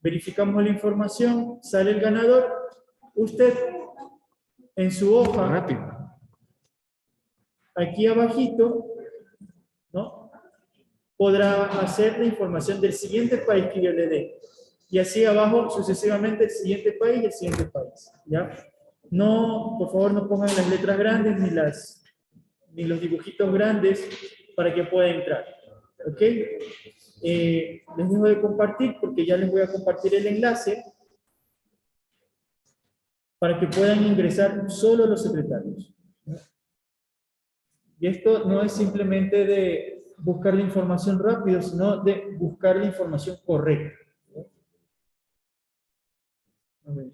verificamos la información, sale el ganador. Usted, en su hoja, aquí abajito, ¿no? Podrá hacer la información del siguiente país que yo le dé. Y así abajo, sucesivamente, el siguiente país y el siguiente país, ¿ya? No, por favor, no pongan las letras grandes ni los dibujitos grandes para que pueda entrar, ¿ok? Les dejo de compartir porque ya les voy a compartir el enlace para que puedan ingresar solo los secretarios. Y esto no es simplemente de buscar la información rápido, sino de buscar la información correcta. A ver.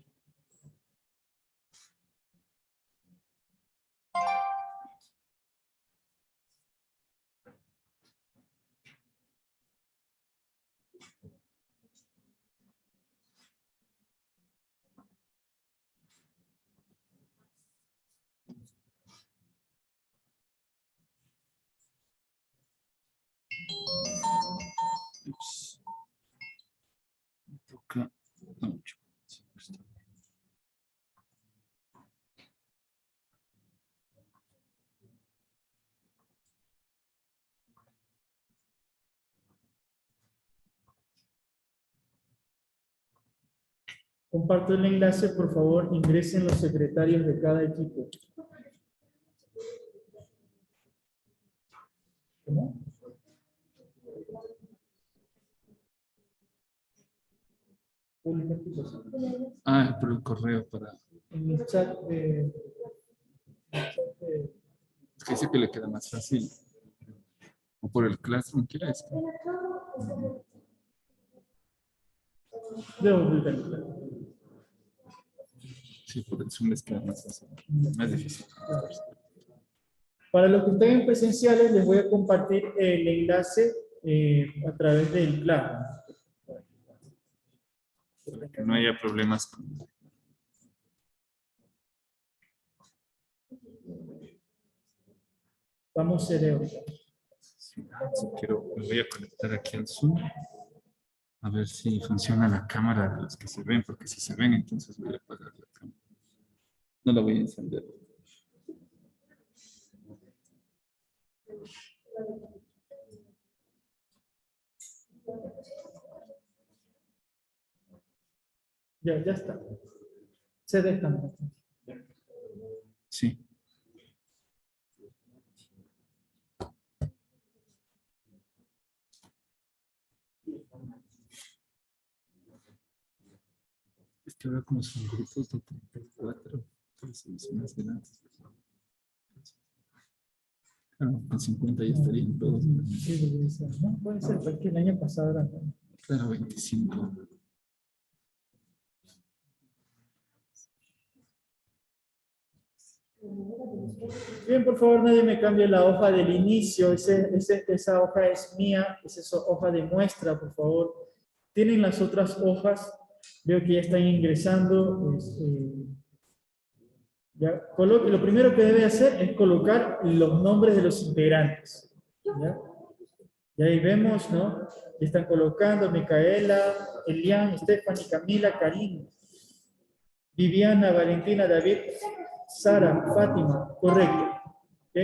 Ups. Me toca. No, Comparto el enlace, por favor, ingresen los secretarios de cada equipo. ¿Cómo? Ah, por el correo para. En el chat de... Es que dice que le queda más fácil. O por el Classroom, ¿qué es? Debo publicar. Sí, por el Zoom les queda más fácil. Más difícil. Para los que estén en presenciales, les voy a compartir el enlace a través del Classroom. Para que no haya problemas con. Vamos cerebro. Sí, me voy a conectar aquí al Zoom. A ver si funciona la cámara de los que se ven, porque si se ven, entonces voy a apagar la cámara. No la voy a encender. Ya está. Se dejan. Sí. Es que ahora como son grupos de 34, entonces es más grande. Claro, con 50 ya estarían todos. No, puede ser, porque el año pasado era... Claro, 25. Bien, por favor, nadie me cambie la hoja del inicio. Esa hoja es mía, es esa hoja de muestra, por favor. Tienen las otras hojas. Veo que ya están ingresando. Lo primero que debe hacer es colocar los nombres de los integrantes. ¿Ya? Y ahí vemos, ¿no? Están colocando Micaela, Elian, Stephanie, Camila, Karim, Viviana, Valentina, David, Sara, Fátima, correcto. ¿Ok?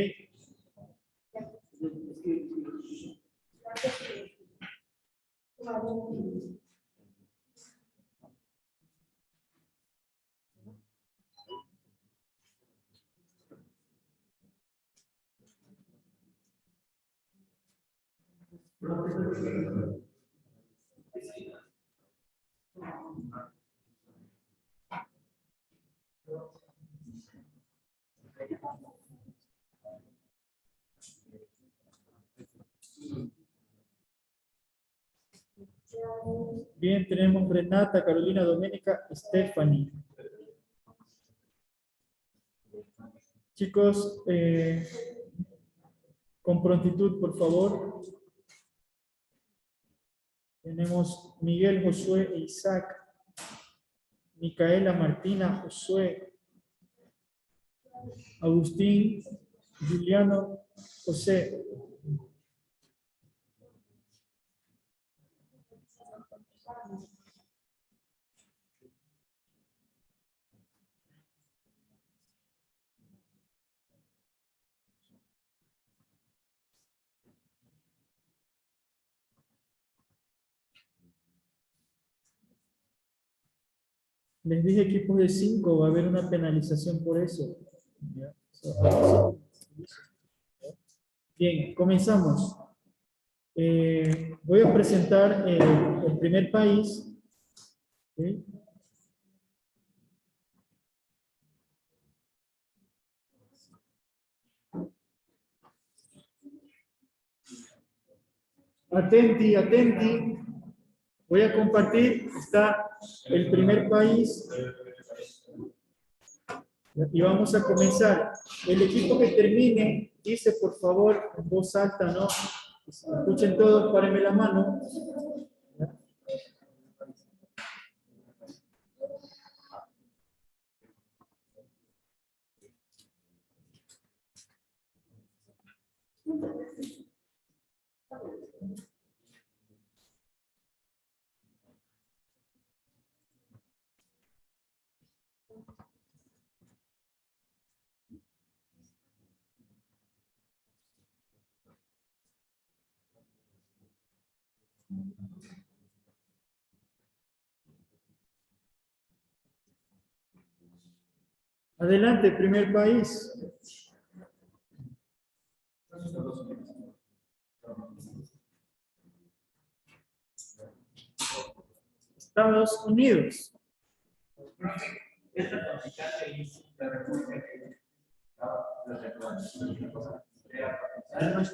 Bien, tenemos Renata, Carolina, Doménica, Stephanie. Chicos, con prontitud, por favor. Tenemos Miguel, Josué e Isaac. Micaela, Martina, Josué. Agustín, Juliano, José. Les dije equipos de 5, va a haber una penalización por eso. Bien, comenzamos. Voy a presentar el primer país. ¿Sí? Atenti, atenti. Voy a compartir, está el primer país. Y vamos a comenzar. El equipo que termine, dice por favor en voz alta, ¿no? Escuchen todos, párenme la mano. Adelante, primer país. Estados Unidos.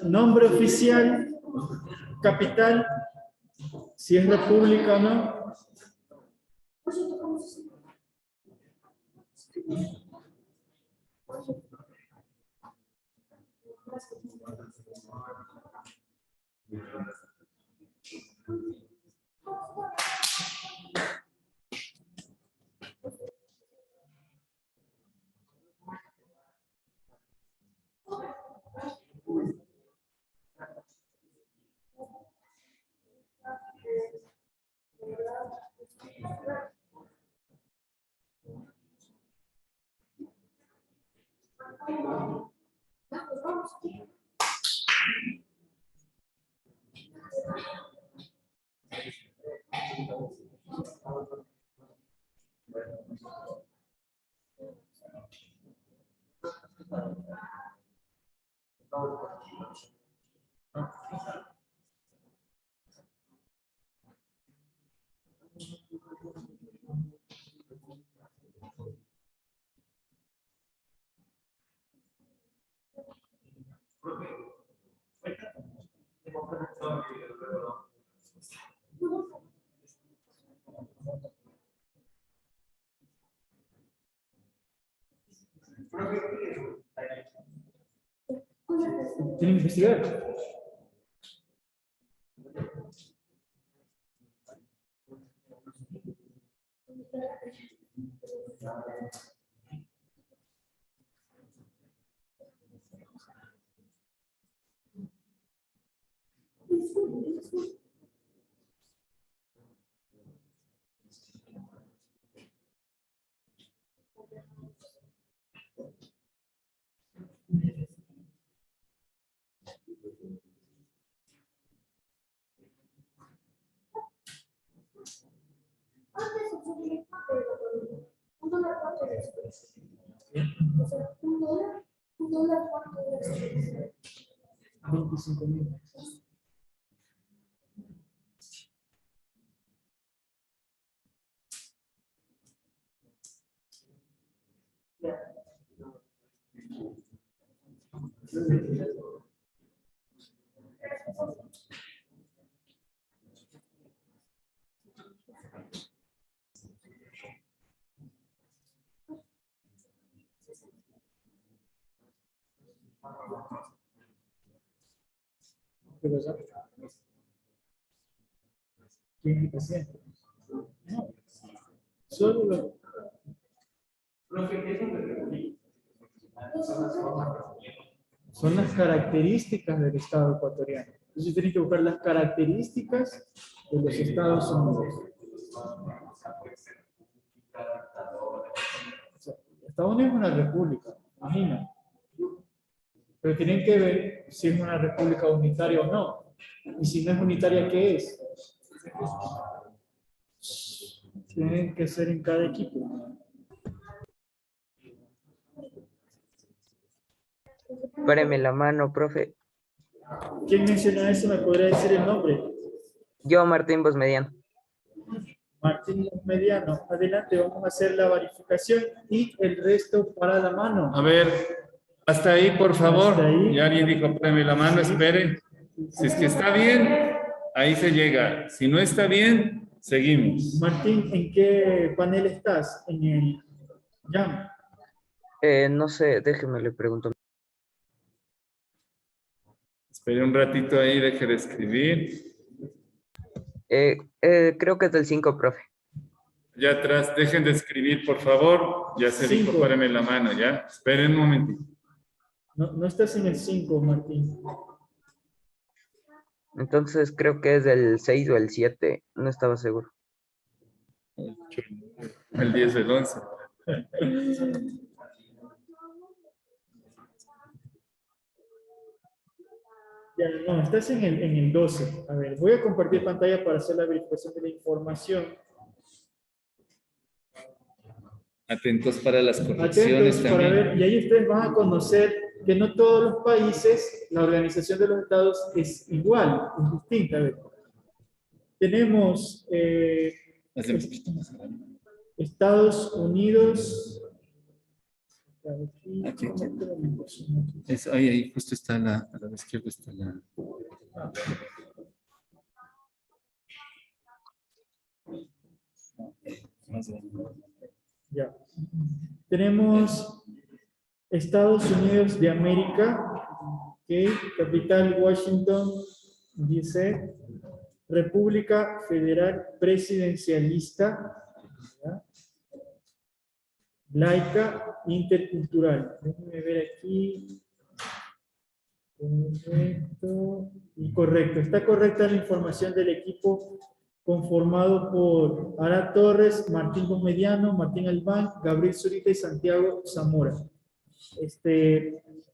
Nombre oficial, capital, si es república o no. Tienen que investigar. ¿Qué pasa? ¿Quién es el presidente? No. Solo lo... Son las características del Estado ecuatoriano. Entonces tienen que buscar las características de los Estados Unidos. O sea, Estados Unidos es una república, imagina. Pero tienen que ver si es una república unitaria o no. Y si no es unitaria, ¿qué es? Tienen que ser en cada equipo. Páreme la mano, profe. ¿Quién menciona eso? ¿Me podría decir el nombre? Yo, Martín Bosmediano. Martín Bosmediano. Adelante, vamos a hacer la verificación y el resto para la mano. A ver, hasta ahí, por favor. Hasta ahí. Ya alguien dijo, préstame la mano, espere. Si es que está bien, ahí se llega. Si no está bien, Seguimos. Martín, ¿en qué panel estás? En el Jam. No sé, déjeme le pregunto. Espere un ratito ahí, deje de escribir. Creo que es del 5, profe. Ya atrás, dejen de escribir, por favor. Ya se dijo, Cinco. párenme la mano, ¿ya? Esperen un momentito. No estás en el 5, Martín. Entonces creo que es del 6 o el 7. No estaba seguro. El 10 del 11. Ya, no, estás en el 12. A ver, voy a compartir pantalla para hacer la verificación de la información. Atentos para las correcciones Atentos para también. ver, y ahí ustedes van a conocer que no todos los países, la organización de los estados es igual, es distinta. A ver. Tenemos Hazle un poquito más. Estados Unidos. Aquí. Ahí justo está a la izquierda está la. Más bien. Ya. Tenemos Estados Unidos de América, ¿okay? Capital Washington, DC, República Federal Presidencialista, ¿ya? Laica, intercultural. Déjenme ver aquí. Correcto. Y correcto. Está correcta la información del equipo conformado por Ara Torres, Martín Mediano, Martín Albán, Gabriel Zurita y Santiago Zamora.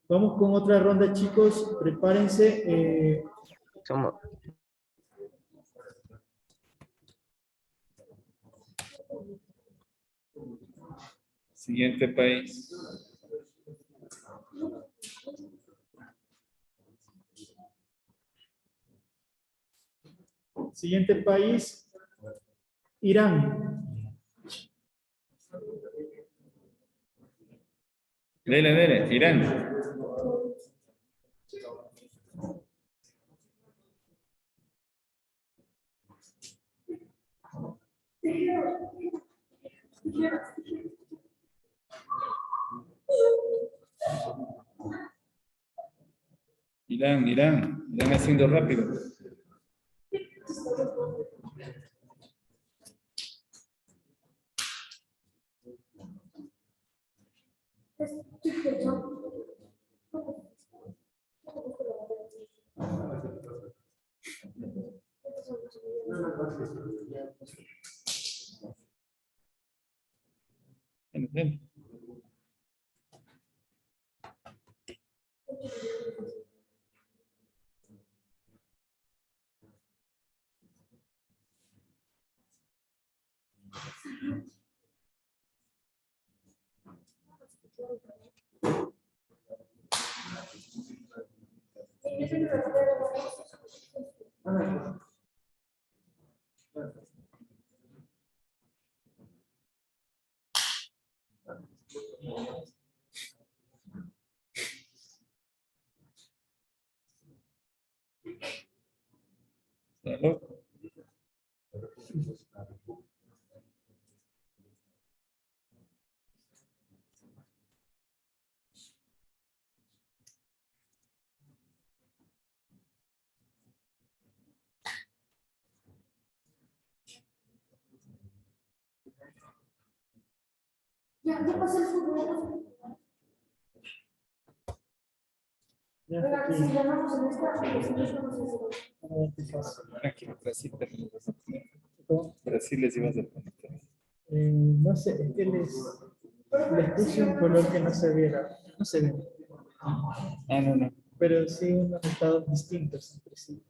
Vamos con otra ronda, chicos. Prepárense. Somos. Siguiente país. Siguiente país, Irán. Dele, Irán. Irán haciendo rápido. Ven. Salud. Ya pasé el fútbol. Oiga, si ganamos en esta, Tranquilo, Brasil les ibas a poner. No sé, es que les puse un color que no se viera. No se ve. No. Pero sí unos estados distintos entre sí.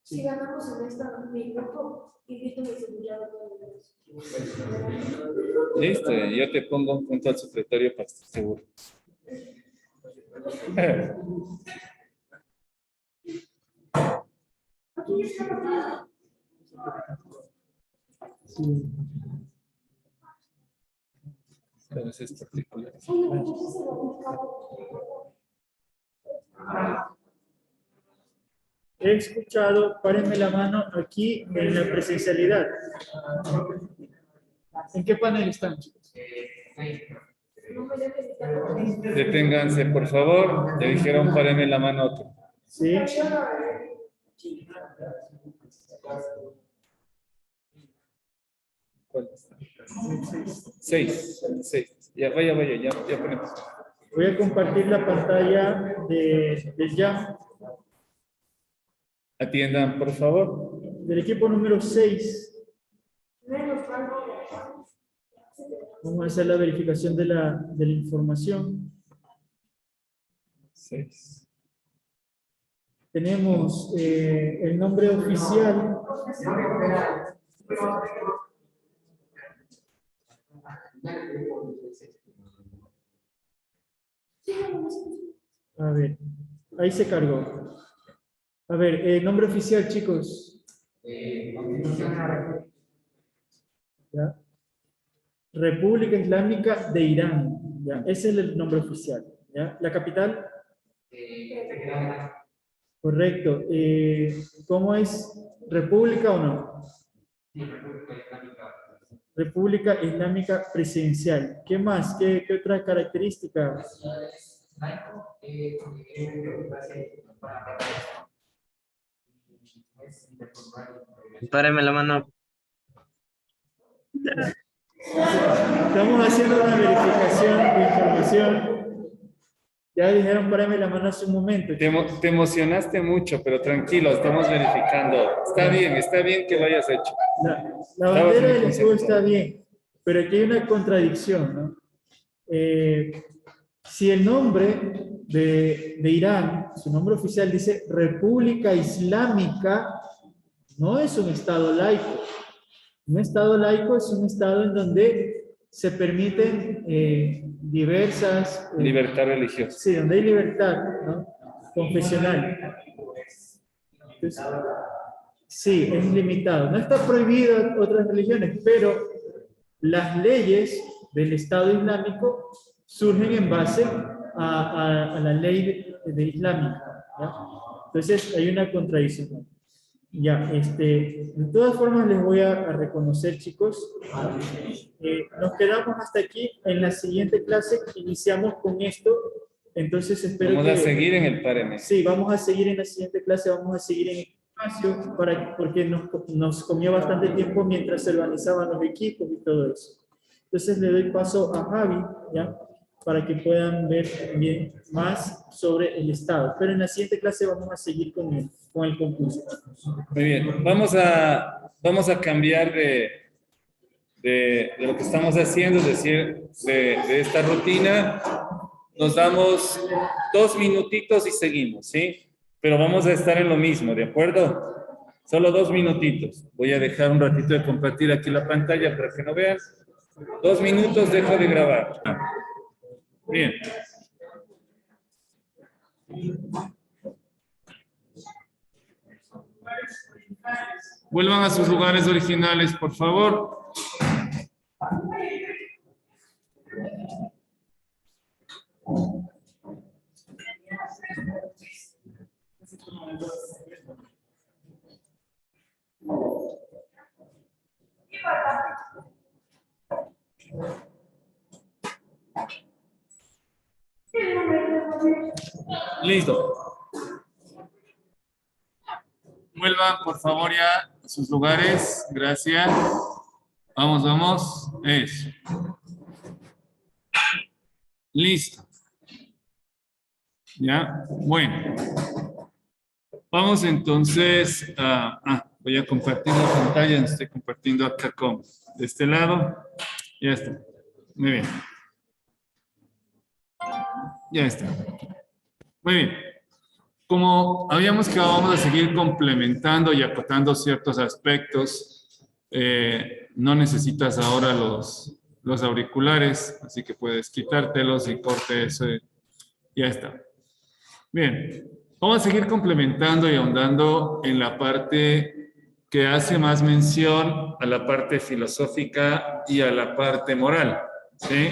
si ganamos en esta, mi grupo, invito a mi seguridad a todos. Listo, yo te pongo un punto al secretario para estar seguro. Sí. Pero ese es particular. he escuchado, párenme la mano aquí en la presencialidad. ¿En qué panel están, chicos? Deténganse, por favor. Le dijeron párenme la mano a otro. Sí. ¿Cuál está? 6. Ya, vaya, ya ponemos. Voy a compartir la pantalla del ya. Atiendan, por favor. Del equipo número 6. Vamos a hacer la verificación de la información. 6. Tenemos el nombre oficial. A ver, ahí se cargó. A ver, nombre oficial, chicos. ¿Ya? República Islámica de Irán. ¿Ya? Ese es el nombre oficial. ¿Ya? ¿La capital? Correcto. ¿Cómo es? ¿República o no? República Islámica Presidencial. ¿Qué más? ¿Qué otra característica? Párenme la mano. Estamos haciendo una verificación de información. Ya dijeron, párame la mano hace un momento. Te emocionaste mucho, pero tranquilo, estamos verificando. Está bien que lo hayas hecho. La bandera del escudo está bien, pero aquí hay una contradicción, ¿no? Si el nombre de Irán, su nombre oficial dice República Islámica, no es un estado laico. Un estado laico es un estado en donde se permiten diversas... libertad religiosa. Sí, donde hay libertad, ¿no? Confesional. Entonces, sí, es limitado. No está prohibido otras religiones, pero las leyes del Estado Islámico surgen en base a la ley de islámica, ¿ya? Entonces hay una contradicción. Ya, de todas formas les voy a reconocer, chicos. Nos quedamos hasta aquí. En la siguiente clase iniciamos con esto. Entonces espero Vamos a seguir en el páreme. Sí, vamos a seguir en la siguiente clase. Vamos a seguir en el espacio porque nos comió bastante tiempo mientras se organizaban los equipos y todo eso. Entonces le doy paso a Javi, ¿ya? Para que puedan ver bien más sobre el Estado. Pero en la siguiente clase vamos a seguir con el concurso. Muy bien, vamos a cambiar de lo que estamos haciendo, es decir, de esta rutina. Nos damos 2 minutitos y seguimos, ¿sí? Pero vamos a estar en lo mismo, ¿de acuerdo? Solo 2 minutitos. Voy a dejar un ratito de compartir aquí la pantalla para que no vean. 2 minutos, dejo de grabar. Bien. Vuelvan a sus lugares originales, por favor. Listo. Vuelvan, por favor, ya a sus lugares. Gracias. Vamos. Eso. Listo. Ya. Bueno. Vamos entonces a... voy a compartir la pantalla. Estoy compartiendo acá de este lado. Ya está. Muy bien. Ya está. Muy bien. Como habíamos quedado, vamos a seguir complementando y acotando ciertos aspectos. No necesitas ahora los auriculares, así que puedes quitártelos y corte eso. Ya está. Bien. Vamos a seguir complementando y ahondando en la parte que hace más mención a la parte filosófica y a la parte moral, ¿sí?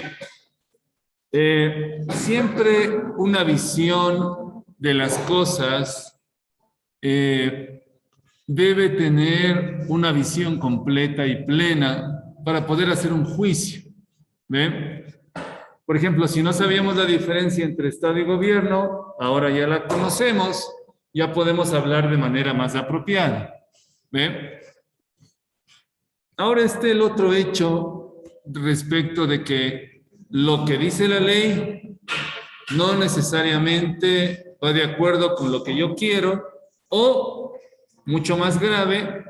Siempre una visión de las cosas debe tener una visión completa y plena para poder hacer un juicio. ¿Ven? Por ejemplo, si no sabíamos la diferencia entre Estado y gobierno, ahora ya la conocemos, ya podemos hablar de manera más apropiada. ¿Ven? Ahora está el otro hecho respecto de que lo que dice la ley no necesariamente va de acuerdo con lo que yo quiero, o mucho más grave,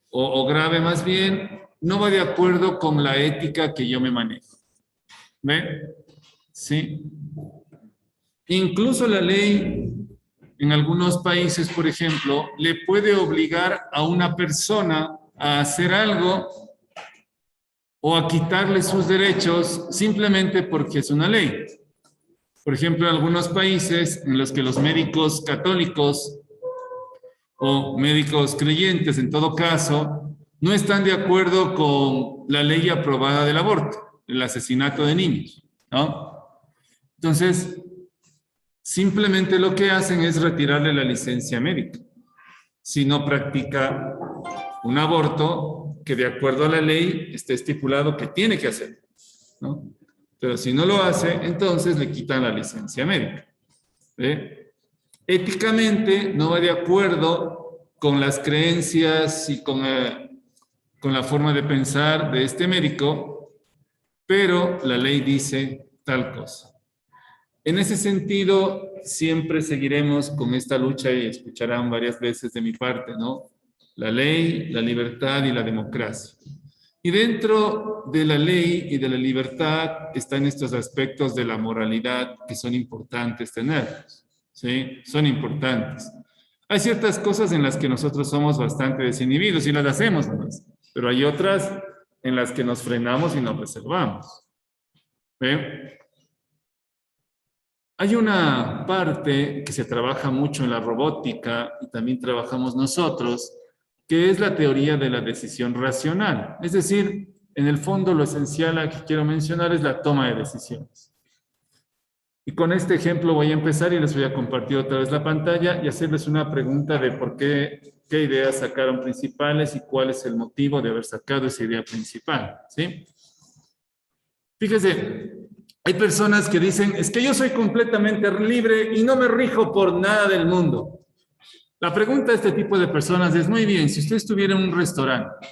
o grave más bien, no va de acuerdo con la ética que yo me manejo. ¿Ven? Sí. Incluso la ley, en algunos países, por ejemplo, le puede obligar a una persona a hacer algo o a quitarle sus derechos simplemente porque es una ley. Por ejemplo, en algunos países en los que los médicos católicos o médicos creyentes, en todo caso, no están de acuerdo con la ley aprobada del aborto, el asesinato de niños, ¿no? Entonces, simplemente lo que hacen es retirarle la licencia médica si no practica un aborto que de acuerdo a la ley esté estipulado que tiene que hacer, ¿no? Pero si no lo hace, entonces le quitan la licencia médica. Éticamente no va de acuerdo con las creencias y con la forma de pensar de este médico, pero la ley dice tal cosa. En ese sentido, siempre seguiremos con esta lucha y escucharán varias veces de mi parte, ¿no? La ley, la libertad y la democracia. Y dentro de la ley y de la libertad están estos aspectos de la moralidad que son importantes tenerlos, ¿sí? Son importantes. Hay ciertas cosas en las que nosotros somos bastante desinhibidos y las hacemos nomás, pero hay otras en las que nos frenamos y nos reservamos. ¿Ve? Hay una parte que se trabaja mucho en la robótica y también trabajamos nosotros, que es la teoría de la decisión racional. Es decir, en el fondo lo esencial que quiero mencionar es la toma de decisiones. Y con este ejemplo voy a empezar y les voy a compartir otra vez la pantalla y hacerles una pregunta de por qué ideas sacaron principales y cuál es el motivo de haber sacado esa idea principal, ¿sí? Fíjense, hay personas que dicen, es que yo soy completamente libre y no me rijo por nada del mundo. La pregunta de este tipo de personas es, muy bien, si usted estuviera en un restaurante,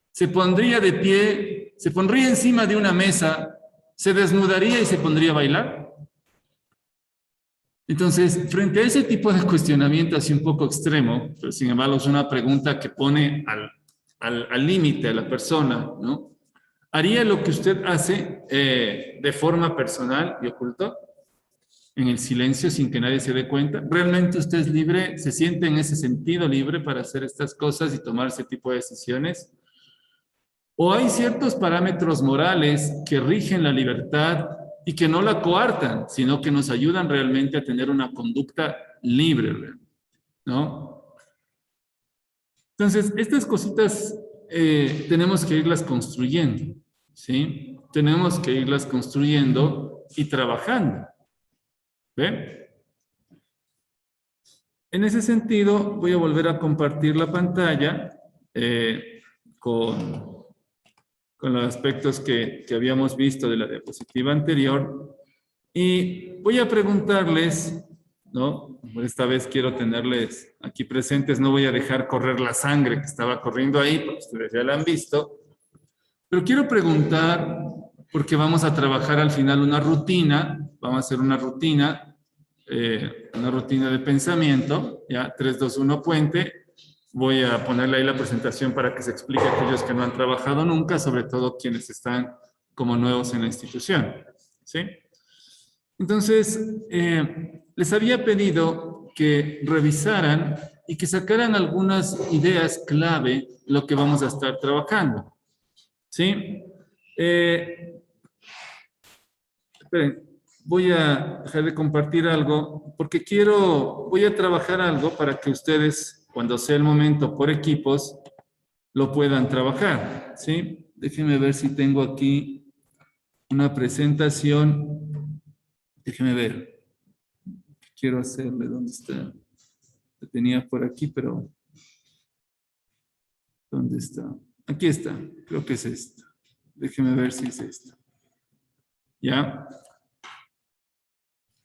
se pondría de pie, se pondría encima de una mesa, se desnudaría y se pondría a bailar. Entonces, frente a ese tipo de cuestionamiento así un poco extremo, pero sin embargo es una pregunta que pone al límite a la persona, ¿no? ¿Haría lo que usted hace de forma personal y oculto? En el silencio, sin que nadie se dé cuenta. ¿Realmente usted es libre? ¿Se siente en ese sentido libre para hacer estas cosas y tomar ese tipo de decisiones? ¿O hay ciertos parámetros morales que rigen la libertad y que no la coartan, sino que nos ayudan realmente a tener una conducta libre, ¿no? Entonces, estas cositas tenemos que irlas construyendo, ¿sí? Tenemos que irlas construyendo y trabajando. ¿Ven? En ese sentido, voy a volver a compartir la pantalla con los aspectos que habíamos visto de la diapositiva anterior y voy a preguntarles, ¿no? Esta vez quiero tenerles aquí presentes, no voy a dejar correr la sangre que estaba corriendo ahí, porque ustedes ya la han visto, pero quiero preguntar, porque vamos a trabajar al final una rutina, vamos a hacer una rutina de pensamiento, ya, 3, 2, 1, puente. Voy a ponerle ahí la presentación para que se explique a aquellos que no han trabajado nunca, sobre todo quienes están como nuevos en la institución, ¿sí? Entonces, les había pedido que revisaran y que sacaran algunas ideas clave lo que vamos a estar trabajando, ¿sí? Esperen. Voy a dejar de compartir algo porque voy a trabajar algo para que ustedes, cuando sea el momento por equipos, lo puedan trabajar, ¿sí? Déjenme ver si tengo aquí una presentación. Déjenme ver. Quiero hacerle, ¿dónde está? La tenía por aquí, pero ¿dónde está? Aquí está, creo que es esta. Déjeme ver si es esta. ¿Ya?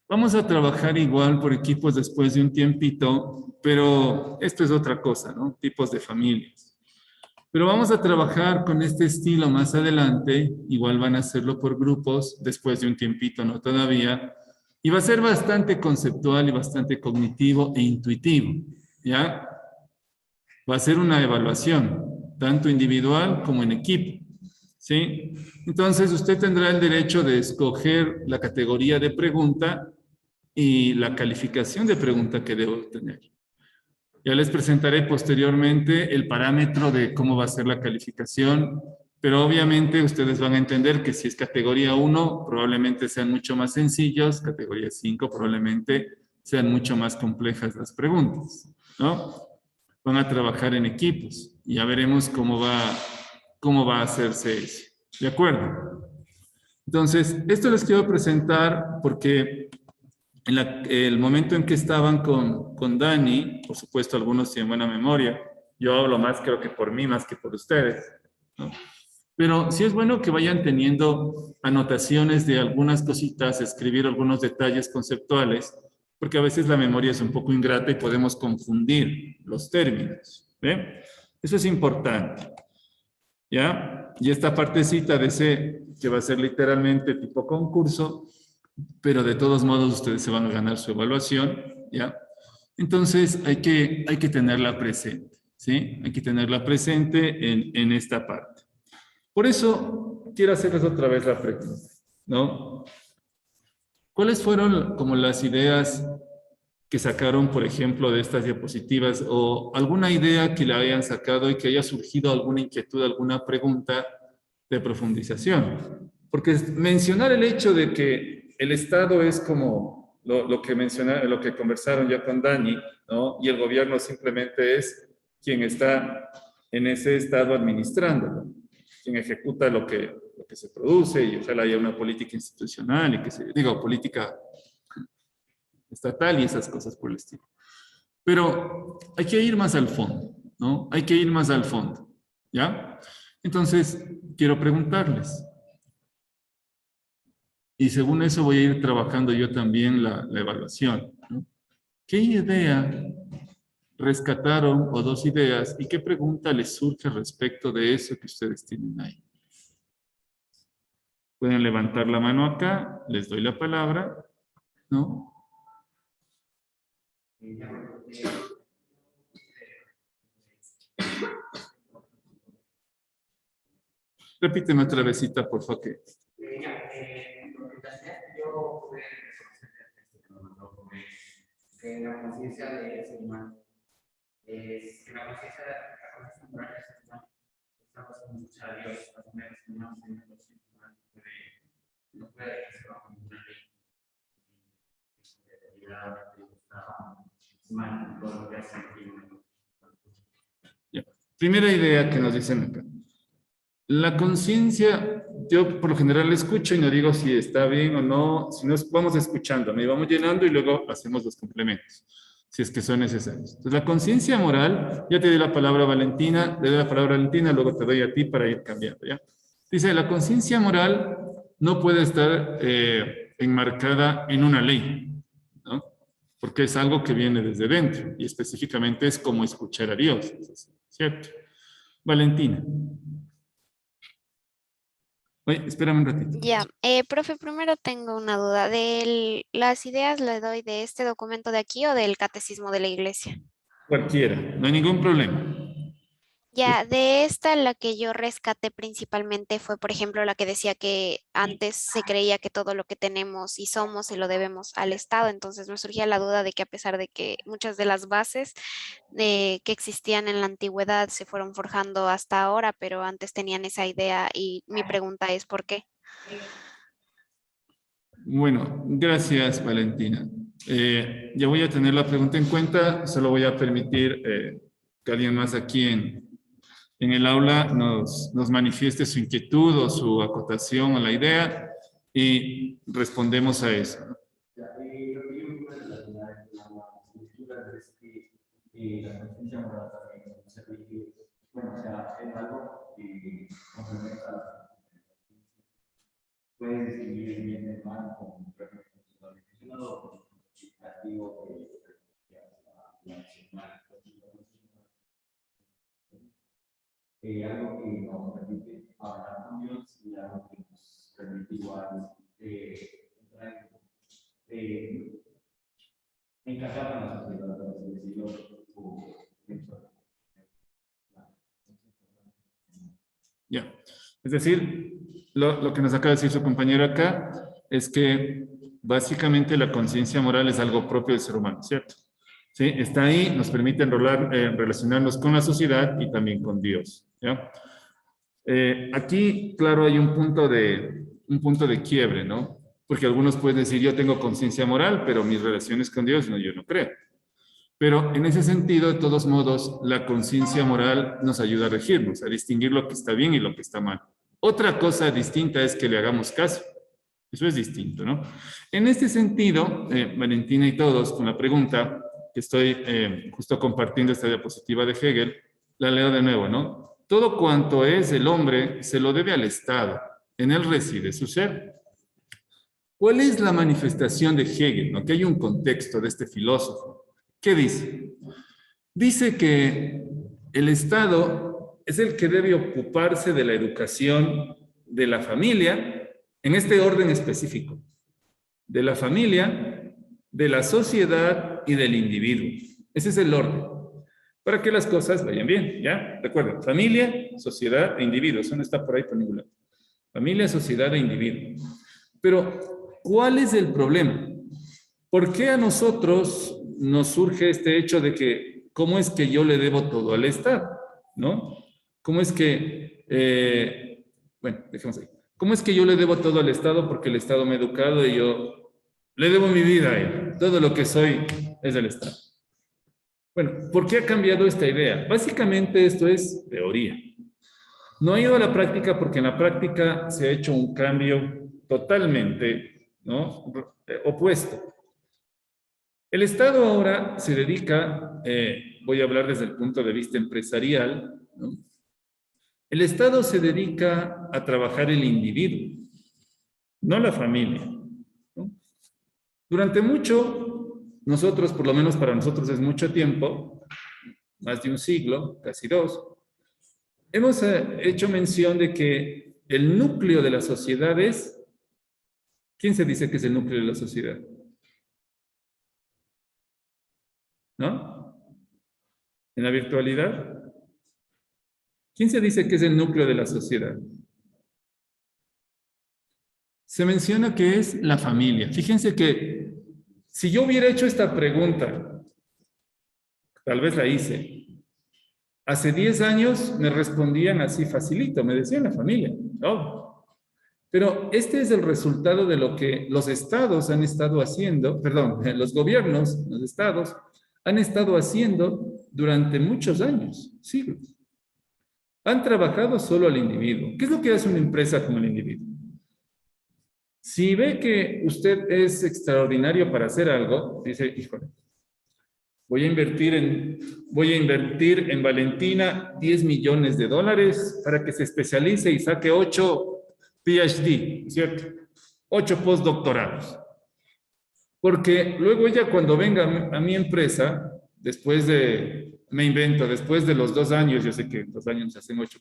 Vamos a trabajar igual por equipos después de un tiempito, pero esto es otra cosa, ¿no? Tipos de familias. Pero vamos a trabajar con este estilo más adelante, igual van a hacerlo por grupos después de un tiempito, no todavía, y va a ser bastante conceptual y bastante cognitivo e intuitivo, ¿ya? Va a ser una evaluación, tanto individual como en equipo, ¿sí? Entonces, usted tendrá el derecho de escoger la categoría de pregunta y la calificación de pregunta que debo tener. Ya les presentaré posteriormente el parámetro de cómo va a ser la calificación, pero obviamente ustedes van a entender que si es categoría 1, probablemente sean mucho más sencillos, categoría 5 probablemente sean mucho más complejas las preguntas, ¿no? Van a trabajar en equipos y ya veremos cómo va a hacerse eso. ¿De acuerdo? Entonces, esto les quiero presentar porque en el momento en que estaban con Dani, por supuesto algunos tienen buena memoria, yo hablo más creo que por mí, más que por ustedes, ¿no? Pero sí es bueno que vayan teniendo anotaciones de algunas cositas, escribir algunos detalles conceptuales, porque a veces la memoria es un poco ingrata y podemos confundir los términos, ¿ve? Eso es importante, ¿ya? Y esta partecita de ese, que va a ser literalmente tipo concurso, pero de todos modos ustedes se van a ganar su evaluación, ¿ya? Entonces hay que tenerla presente, ¿sí? Hay que tenerla presente en esta parte. Por eso quiero hacerles otra vez la pregunta, ¿no? ¿Cuáles fueron como las ideas que sacaron, por ejemplo, de estas diapositivas o alguna idea que le hayan sacado y que haya surgido alguna inquietud, alguna pregunta de profundización? Porque mencionar el hecho de que el Estado es como lo que conversaron ya con Dani, ¿no? Y el gobierno simplemente es quien está en ese Estado administrándolo, quien ejecuta lo que se produce y ojalá haya una política institucional y política estatal y esas cosas por el estilo. Pero hay que ir más al fondo, ¿no? Hay que ir más al fondo, ¿ya? Entonces, quiero preguntarles, y según eso voy a ir trabajando yo también la evaluación, ¿no? ¿Qué idea rescataron o dos ideas y qué pregunta les surge respecto de eso que ustedes tienen ahí? Pueden levantar la mano acá, les doy la palabra, ¿no? Repíteme otra vezita, por favor. Que la conciencia de ser humano es que la conciencia de la conciencia moral de ser humano está pasando mucho a Dios, más o menos no puede que se va a una ley de realidad humana, todo lo que hace ya. Primera idea que nos dicen acá. La conciencia, yo por lo general escucho y no digo si está bien o no, si no vamos escuchando, me vamos llenando y luego hacemos los complementos, si es que son necesarios. Entonces, la conciencia moral, ya te doy la palabra a Valentina, le doy la palabra a Valentina, luego te doy a ti para ir cambiando, ¿ya? Dice, la conciencia moral no puede estar enmarcada en una ley, ¿no? Porque es algo que viene desde dentro y específicamente es como escuchar a Dios, ¿cierto? Valentina. Oye, espérame un ratito. Ya, profe, primero tengo una duda. ¿Las ideas le doy de este documento de aquí o del Catecismo de la Iglesia? Cualquiera, no hay ningún problema. Ya, de esta la que yo rescaté principalmente fue, por ejemplo, la que decía que antes se creía que todo lo que tenemos y somos se lo debemos al Estado. Entonces me surgía la duda de que a pesar de que muchas de las bases que existían en la antigüedad se fueron forjando hasta ahora, pero antes tenían esa idea y mi pregunta es ¿por qué? Bueno, gracias Valentina. Ya voy a tener la pregunta en cuenta, solo voy a permitir que alguien más aquí en el aula nos manifieste su inquietud o su acotación a la idea y respondemos a eso. algo que complementa. Puedes distinguir el bien del mal con mencionado castigo algo que nos permite hablar con Dios y algo que nos permite igual entrar encajar en la sociedad, por así decirlo, Ya. Es decir, lo que nos acaba de decir su compañero acá es que básicamente la conciencia moral es algo propio del ser humano, ¿cierto? Sí, está ahí, nos permite relacionarnos con la sociedad y también con Dios, ¿ya? Aquí, claro, hay un punto de quiebre, ¿no? Porque algunos pueden decir, yo tengo conciencia moral, pero mis relaciones con Dios, no, yo no creo. Pero en ese sentido, de todos modos, la conciencia moral nos ayuda a regirnos, a distinguir lo que está bien y lo que está mal. Otra cosa distinta es que le hagamos caso. Eso es distinto, ¿no? En este sentido, Valentina y todos, con la pregunta que estoy justo compartiendo esta diapositiva de Hegel, la leo de nuevo, ¿no? Todo cuanto es el hombre se lo debe al Estado. En él reside su ser. ¿Cuál es la manifestación de Hegel? ¿No? Que hay un contexto de este filósofo. ¿Qué dice? Dice que el Estado es el que debe ocuparse de la educación de la familia, en este orden específico, de la familia, de la sociedad y del individuo. Ese es el orden, para que las cosas vayan bien, ¿ya? Recuerden, familia, sociedad e individuo, eso no está por ahí por ningún lado. Familia, sociedad e individuo. Pero, ¿cuál es el problema? ¿Por qué a nosotros nos surge este hecho de que, ¿cómo es que yo le debo todo al Estado? ¿No? ¿Cómo es que, bueno, dejemos ahí. ¿Cómo es que yo le debo todo al Estado? Porque el Estado me ha educado y yo le debo mi vida a él. Todo lo que soy es del Estado. Bueno, ¿por qué ha cambiado esta idea? Básicamente esto es teoría. No ha ido a la práctica porque en la práctica se ha hecho un cambio totalmente, ¿no?, opuesto. El Estado ahora se dedica, voy a hablar desde el punto de vista empresarial, ¿no? El Estado se dedica a trabajar el individuo, no la familia, ¿no? Durante mucho, nosotros, por lo menos para nosotros es mucho tiempo, más de un siglo, casi dos, hemos hecho mención de que el núcleo de la sociedad es, ¿quién se dice que es el núcleo de la sociedad? ¿No? ¿En la virtualidad? ¿Quién se dice que es el núcleo de la sociedad? Se menciona que es la familia. Fíjense que si yo hubiera hecho esta pregunta, tal vez la hice, hace 10 años me respondían así facilito, me decían la familia, ¿no? Pero este es el resultado de lo que los estados han estado haciendo, perdón, los gobiernos, los estados, han estado haciendo durante muchos años, siglos. Han trabajado solo al individuo. ¿Qué es lo que hace una empresa como el individuo? Si ve que usted es extraordinario para hacer algo, dice, híjole, voy a invertir en Valentina $10 millones para que se especialice y saque 8 PhD, ¿cierto? 8 postdoctorados. Porque luego ella cuando venga a mi empresa, después de los 2 años, yo sé que 2 años se hacen 8,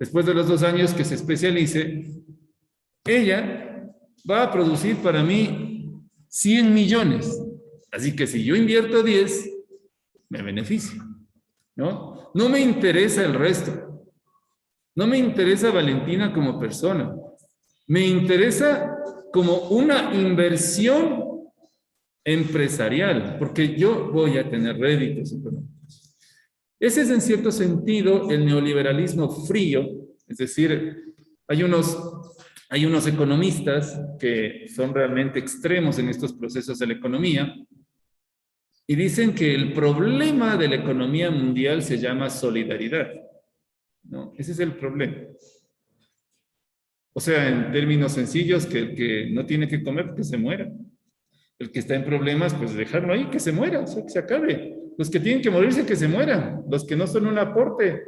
después de los 2 años que se especialice, ella va a producir para mí 100 millones. Así que si yo invierto 10, me beneficio, ¿no? No me interesa el resto. No me interesa Valentina como persona. Me interesa como una inversión empresarial, porque yo voy a tener réditos económicos. Ese es en cierto sentido el neoliberalismo frío, es decir, hay unos economistas que son realmente extremos en estos procesos de la economía y dicen que el problema de la economía mundial se llama solidaridad, ¿no? Ese es el problema. O sea, en términos sencillos, que el que no tiene que comer, que se muera. El que está en problemas, pues dejarlo ahí, que se muera, o sea, que se acabe. Los que tienen que morirse, que se mueran. Los que no son un aporte,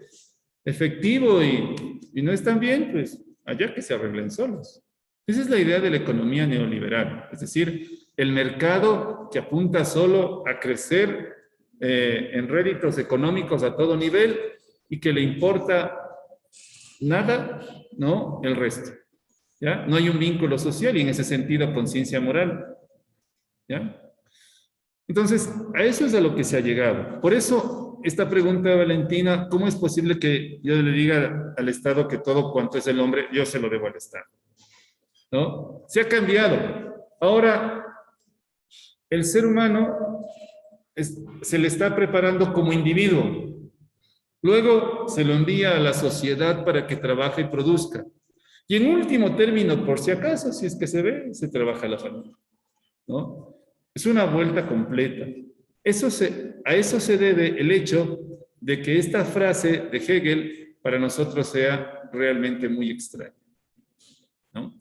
efectivo y no están bien, pues allá que se arreglen solos. Esa es la idea de la economía neoliberal, es decir, el mercado que apunta solo a crecer en réditos económicos a todo nivel y que le importa nada, ¿no? El resto. ¿Ya? No hay un vínculo social y en ese sentido conciencia moral. ¿Ya? Entonces, a eso es a lo que se ha llegado. Por eso, esta pregunta de Valentina, ¿cómo es posible que yo le diga al Estado que todo cuanto es el hombre, yo se lo debo al Estado? ¿No? Se ha cambiado. Ahora, el ser humano se le está preparando como individuo. Luego se lo envía a la sociedad para que trabaje y produzca. Y en último término, por si acaso, si es que se ve, se trabaja la familia. ¿No? Es una vuelta completa. A eso se debe el hecho de que esta frase de Hegel para nosotros sea realmente muy extraña. ¿No?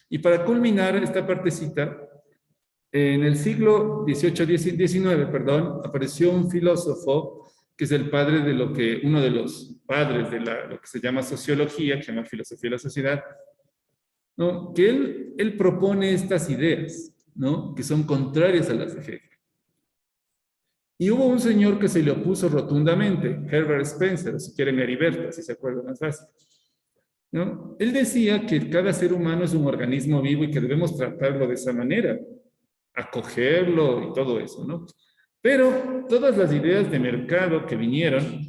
Y para culminar esta partecita, en el siglo XIX, apareció un filósofo que es el padre de uno de los padres de lo que se llama sociología, que se llama filosofía de la sociedad, ¿no? Que él propone estas ideas, ¿no? Que son contrarias a las de Hegel. Y hubo un señor que se le opuso rotundamente, Herbert Spencer, o si quieren Heriberto, si se acuerdan más fácil. ¿No? Él decía que cada ser humano es un organismo vivo y que debemos tratarlo de esa manera, acogerlo y todo eso, ¿no? Pero todas las ideas de mercado que vinieron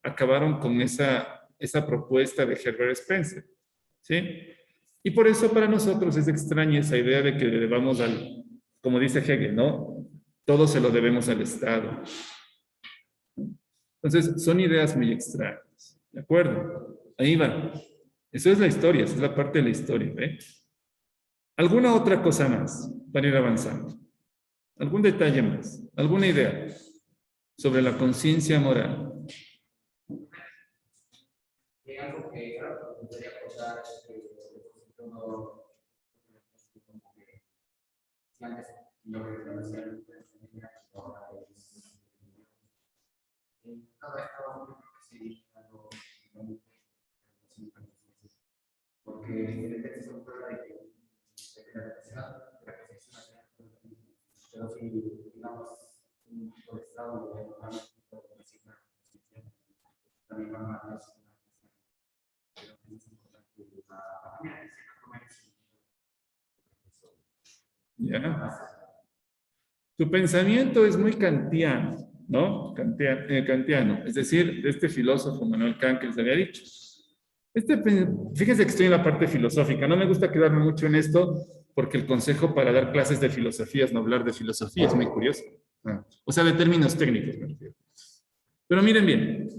acabaron con esa propuesta de Herbert Spencer, ¿sí? Y por eso para nosotros es extraña esa idea de que le debamos como dice Hegel, ¿no? Todo se lo debemos al Estado. Entonces, son ideas muy extrañas, ¿de acuerdo? Ahí va. Eso es la historia, esa es la parte de la historia, ¿ve? ¿Alguna otra cosa más para ir avanzando? ¿Algún detalle más? ¿Alguna idea sobre la conciencia moral? Hay algo que claro, me gustaría aportar si antes lo que conocía ahora es todo esto que se porque el texto habla de la necesidad pero si digamos un tipo de estado de también van a Ya. Tu pensamiento es muy kantiano, ¿no? Kantiano, es decir, de este filósofo Manuel Kant que les había dicho. Fíjense que estoy en la parte filosófica, no me gusta quedarme mucho en esto porque el consejo para dar clases de filosofía es no hablar de filosofía, es muy curioso. O sea, de términos técnicos, me refiero. Pero miren bien.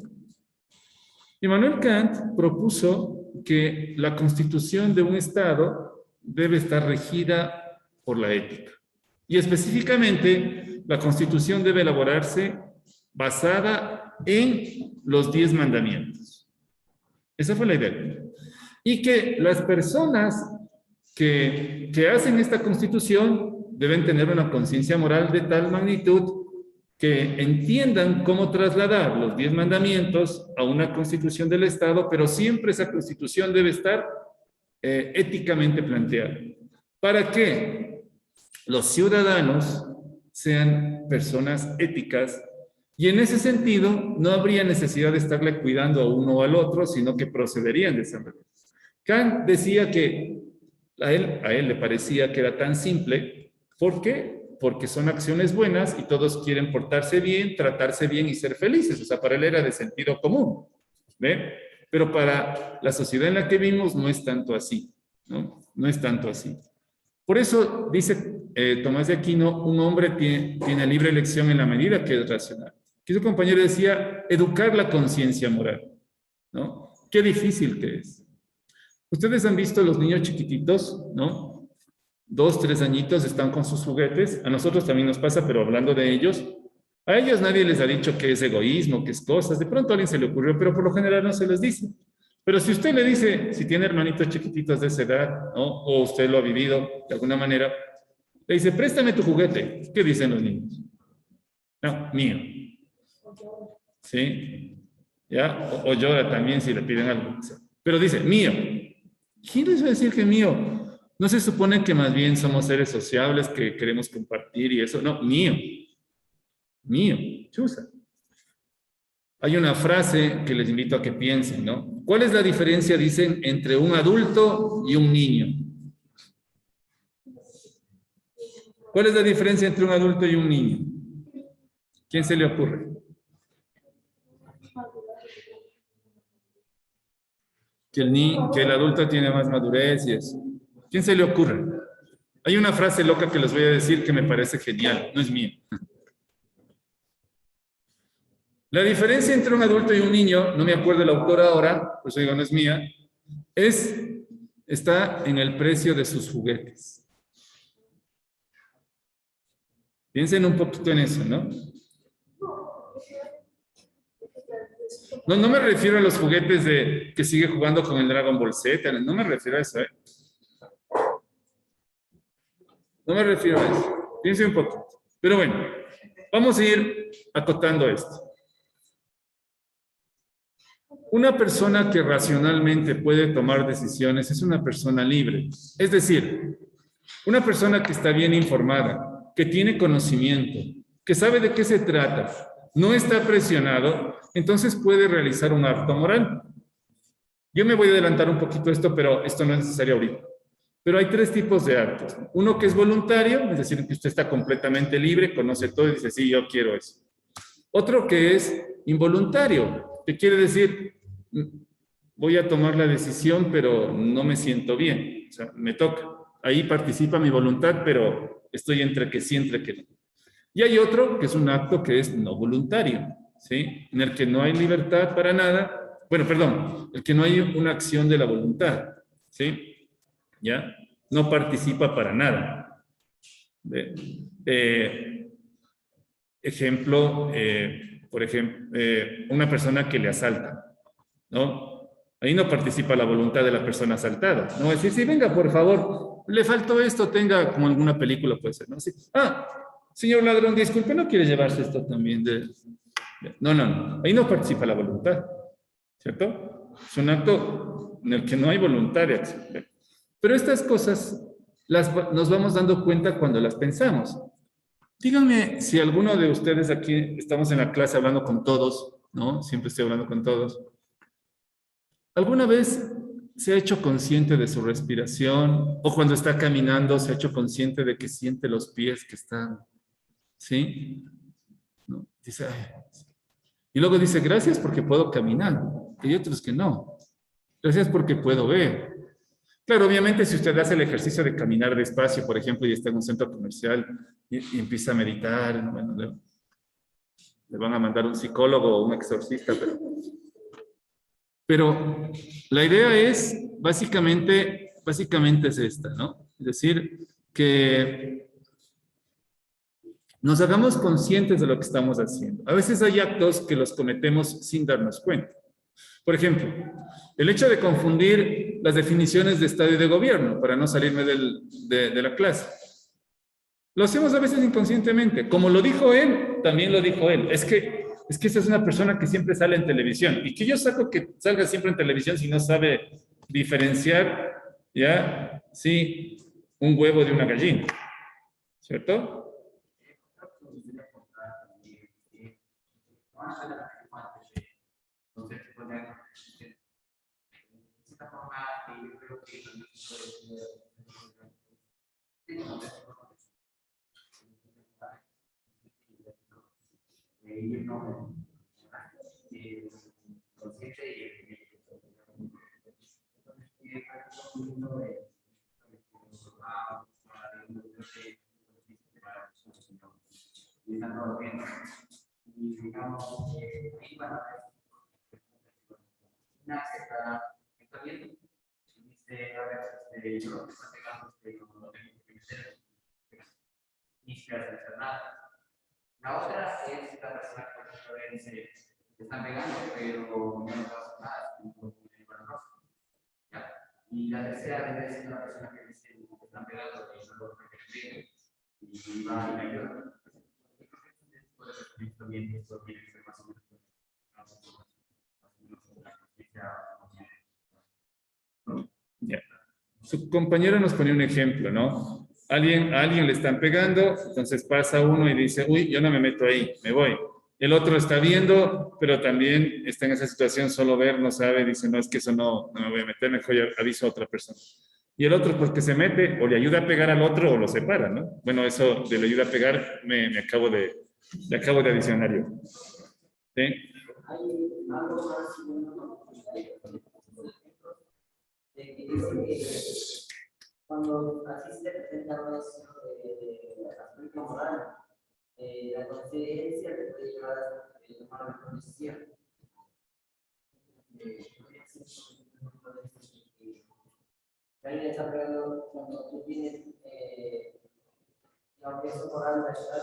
Immanuel Kant propuso que la constitución de un Estado debe estar regida por la ética. Y específicamente, la constitución debe elaborarse basada en los 10 mandamientos. Esa fue la idea. Y que las personas que hacen esta constitución deben tener una conciencia moral de tal magnitud que entiendan cómo trasladar los 10 mandamientos a una constitución del Estado, pero siempre esa constitución debe estar éticamente planteada. Para que los ciudadanos sean personas éticas y en ese sentido no habría necesidad de estarle cuidando a uno o al otro, sino que procederían de esa manera. Kant decía que a él le parecía que era tan simple. ¿Por qué? Porque son acciones buenas y todos quieren portarse bien, tratarse bien y ser felices. O sea, para él era de sentido común. ¿Ve? Pero para la sociedad en la que vivimos no es tanto así, ¿no? No es tanto así. Por eso dice Tomás de Aquino, un hombre tiene libre elección en la medida que es racional. Aquí su compañero decía, educar la conciencia moral, ¿no? Qué difícil que es. Ustedes han visto los niños chiquititos, ¿no? 2, 3 añitos están con sus juguetes. A nosotros también nos pasa, pero hablando de ellos, a ellos nadie les ha dicho que es egoísmo, que es cosas. De pronto a alguien se le ocurrió, pero por lo general no se les dice. Pero si usted le dice, si tiene hermanitos chiquititos de esa edad, ¿no? O usted lo ha vivido de alguna manera, le dice, préstame tu juguete. ¿Qué dicen los niños? No, mío. ¿Sí? ¿ya? O llora también si le piden algo. Pero dice, mío. ¿Quién les va a decir que mío? ¿No se supone que más bien somos seres sociables que queremos compartir y eso? No, mío. Mío, chusa. Hay una frase que les invito a que piensen, ¿no? ¿Cuál es la diferencia, dicen, entre un adulto y un niño? ¿Cuál es la diferencia entre un adulto y un niño? ¿Quién se le ocurre? Que el adulto tiene más madurez y eso. ¿Quién se le ocurre? Hay una frase loca que les voy a decir que me parece genial, no es mía. La diferencia entre un adulto y un niño, no me acuerdo el autor ahora, por eso digo no es mía, está en el precio de sus juguetes. Piensen un poquito en eso, ¿no? No me refiero a los juguetes de que sigue jugando con el Dragon Ball Z, no me refiero a eso, ¿eh? No me refiero a eso. Piensen un poquito. Pero bueno, vamos a ir acotando esto. Una persona que racionalmente puede tomar decisiones es una persona libre. Es decir, una persona que está bien informada, que tiene conocimiento, que sabe de qué se trata, no está presionado, entonces puede realizar un acto moral. Yo me voy a adelantar un poquito esto, pero esto no es necesario ahorita. Pero hay tres tipos de actos. Uno que es voluntario, es decir, que usted está completamente libre, conoce todo y dice, sí, yo quiero eso. Otro que es involuntario, que quiere decir, voy a tomar la decisión, pero no me siento bien. O sea, me toca. Ahí participa mi voluntad, pero estoy entre que sí, entre que no. Y hay otro que es un acto que es no voluntario, ¿sí? En el que no hay libertad para nada. Bueno, perdón, el que no hay una acción de la voluntad, ¿sí? ¿Ya? No participa para nada. Ejemplo, por ejemplo, una persona que le asalta, ¿no? Ahí no participa la voluntad de la persona asaltada. No va a decir, sí, venga, por favor, le faltó esto, tenga, como alguna película puede ser, ¿no? Sí. Señor ladrón, disculpe, ¿no quiere llevarse esto también? No. Ahí no participa la voluntad, ¿cierto? Es un acto en el que no hay voluntad de acción. Pero estas cosas nos vamos dando cuenta cuando las pensamos. Díganme si alguno de ustedes aquí, estamos en la clase hablando con todos, ¿no? Siempre estoy hablando con todos. ¿Alguna vez se ha hecho consciente de su respiración? O cuando está caminando, se ha hecho consciente de que siente los pies que están, ¿sí? ¿No? Dice, y luego dice, gracias porque puedo caminar. Y hay otros que no. Gracias porque puedo ver. Claro, obviamente si usted hace el ejercicio de caminar despacio, por ejemplo, y está en un centro comercial y empieza a meditar, bueno, le van a mandar un psicólogo o un exorcista, pero la idea es, básicamente es esta, ¿no? Es decir, que nos hagamos conscientes de lo que estamos haciendo. A veces hay actos que los cometemos sin darnos cuenta. Por ejemplo, el hecho de confundir las definiciones de Estado y de gobierno, para no salirme de la clase. Lo hacemos a veces inconscientemente. Como lo dijo él, también lo dijo él. Es que esa es una persona que siempre sale en televisión. ¿Y que yo saco que salga siempre en televisión si no sabe diferenciar, ya, sí, un huevo de una gallina? ¿Cierto? La otra es la persona que, por ejemplo, dice, te están pegando, pero no pasa nada. ¿Ya? Y la tercera es una persona que dice, te están pegando, y no lo que y va a ayudar. También eso tiene que ser más o menos. Ya. Su compañero nos ponía un ejemplo, ¿no? A alguien le están pegando, entonces pasa uno y dice, uy, yo no me meto ahí, me voy. El otro está viendo, pero también está en esa situación, solo ver, no sabe, dice, no, es que eso no me voy a meter, mejor ya aviso a otra persona. Y el otro, porque se mete, o le ayuda a pegar al otro, o lo separa, ¿no? Bueno, eso de le ayuda a pegar, le acabo de adicionar yo. ¿Sí? Cuando así se presenta una aspecto moral, la conciencia te puede llevar a tomar una decisión. Alguien está pegando cuando tú tienes la obligación moral de ayudar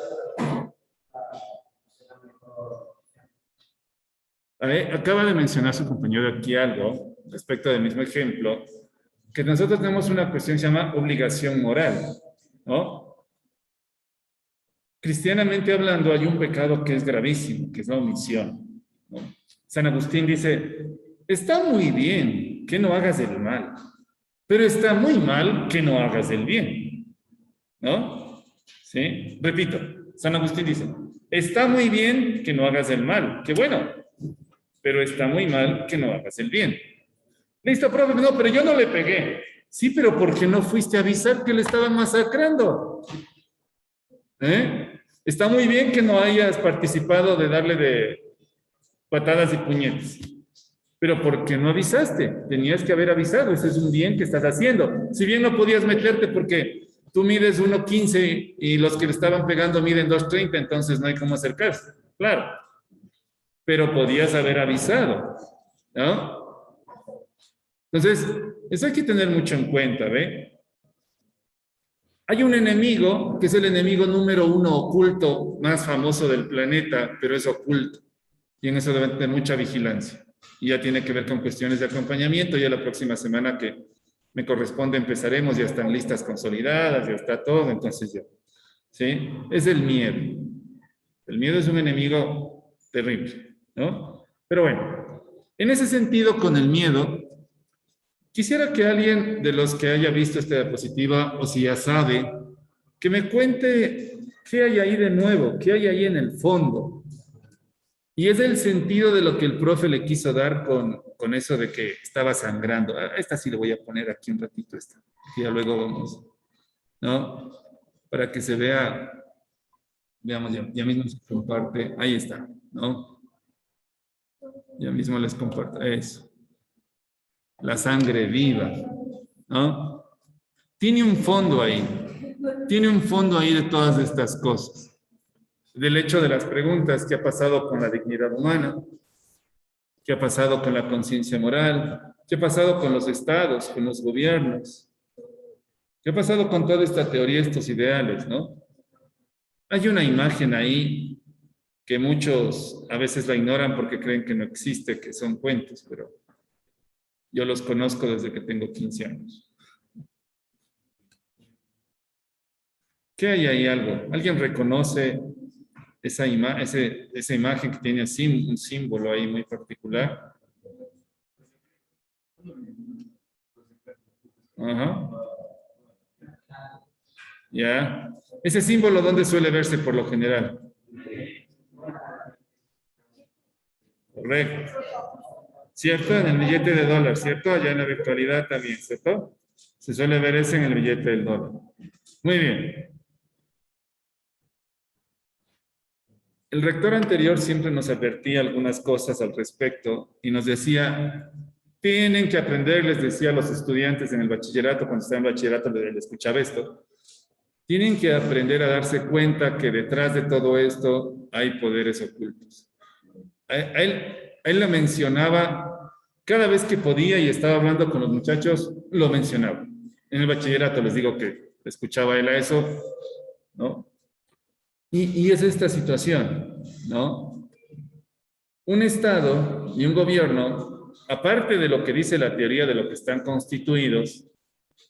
a mejor. A ver, acaba de mencionar su compañero aquí algo respecto del mismo ejemplo, que nosotros tenemos una cuestión que se llama obligación moral, ¿no? Cristianamente hablando, hay un pecado que es gravísimo, que es la omisión, ¿no? San Agustín dice, está muy bien que no hagas el mal, pero está muy mal que no hagas el bien, ¿no? ¿Sí? Repito, San Agustín dice, está muy bien que no hagas el mal, qué bueno, pero está muy mal que no hagas el bien. Listo, profe, no, pero yo no le pegué. Sí, pero ¿por qué no fuiste a avisar que le estaban masacrando? Está muy bien que no hayas participado de darle de patadas y puñetes. Pero ¿por qué no avisaste? Tenías que haber avisado, ese es un bien que estás haciendo. Si bien no podías meterte porque tú mides 1.15 y los que le estaban pegando miden 2.30, entonces no hay cómo acercarse. Claro. Pero podías haber avisado, ¿no? Entonces, eso hay que tener mucho en cuenta, ¿ve? Hay un enemigo, que es el enemigo número 1 oculto, más famoso del planeta, pero es oculto. Y en eso deben tener mucha vigilancia. Y ya tiene que ver con cuestiones de acompañamiento. Ya la próxima semana que me corresponde empezaremos, ya están listas consolidadas, ya está todo, entonces ya. ¿Sí? Es el miedo. El miedo es un enemigo terrible, ¿no? Pero bueno, en ese sentido, con el miedo, quisiera que alguien de los que haya visto esta diapositiva, o si ya sabe, que me cuente qué hay ahí de nuevo, qué hay ahí en el fondo. Y es el sentido de lo que el profe le quiso dar con eso de que estaba sangrando. Esta sí le voy a poner aquí un ratito, esta. Y ya luego vamos, ¿no? Para que se vea, veamos, ya mismo se comparte. Ahí está, ¿no? Ya mismo les comparto eso. La sangre viva, ¿no? Tiene un fondo ahí. Tiene un fondo ahí de todas estas cosas. Del hecho de las preguntas, ¿qué ha pasado con la dignidad humana? ¿Qué ha pasado con la conciencia moral? ¿Qué ha pasado con los estados, con los gobiernos? ¿Qué ha pasado con toda esta teoría, estos ideales, no? Hay una imagen ahí que muchos a veces la ignoran porque creen que no existe, que son cuentos, pero yo los conozco desde que tengo 15 años. ¿Qué hay ahí algo? ¿Alguien reconoce esa imagen que tiene así un símbolo ahí muy particular? Ajá. Ya. ¿Ese símbolo dónde suele verse por lo general? Correcto. ¿Cierto? En el billete de dólar, ¿cierto? Allá en la virtualidad también, ¿cierto? Se suele ver ese en el billete del dólar. Muy bien. El rector anterior siempre nos advertía algunas cosas al respecto y nos decía, tienen que aprender, les decía a los estudiantes en el bachillerato, cuando estaba en bachillerato les escuchaba esto, tienen que aprender a darse cuenta que detrás de todo esto hay poderes ocultos. A él lo mencionaba cada vez que podía y estaba hablando con los muchachos, lo mencionaba. En el bachillerato les digo que escuchaba él a eso, ¿no? Y es esta situación, ¿no? Un Estado y un gobierno, aparte de lo que dice la teoría de lo que están constituidos,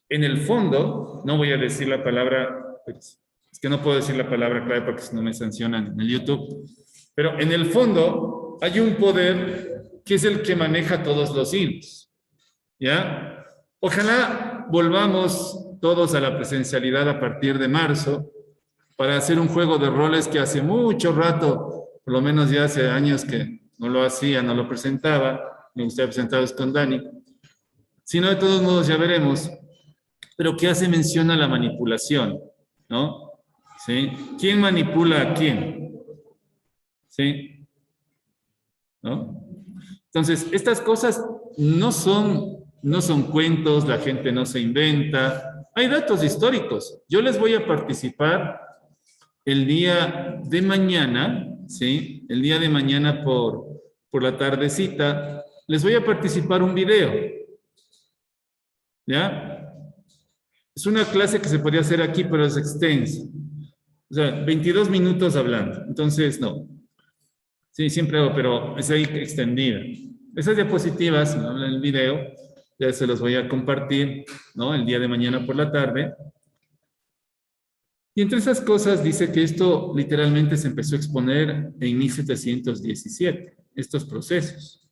en el fondo, no voy a decir la palabra, es que no puedo decir la palabra clave porque si no me sancionan en el YouTube, pero en el fondo hay un poder que es el que maneja todos los hilos. ¿Ya? Ojalá volvamos todos a la presencialidad a partir de marzo para hacer un juego de roles que hace mucho rato, por lo menos ya hace años que no lo hacía, no lo presentaba, me gustaría presentarlos con Dani. Si no, de todos modos ya veremos. Pero ¿qué hace mención a la manipulación? ¿No? ¿Sí? ¿Quién manipula a quién? ¿Sí? ¿No? Entonces, estas cosas no son cuentos, la gente no se inventa. Hay datos históricos. Yo les voy a participar el día de mañana, ¿sí? El día de mañana por la tardecita, les voy a participar un video. ¿Ya? Es una clase que se podría hacer aquí, pero es extensa. O sea, 22 minutos hablando. Entonces, no. Sí, siempre hago, pero es ahí extendida. Esas diapositivas, ¿no? En el video, ya se los voy a compartir, ¿no? El día de mañana por la tarde. Y entre esas cosas dice que esto literalmente se empezó a exponer en 1717, estos procesos.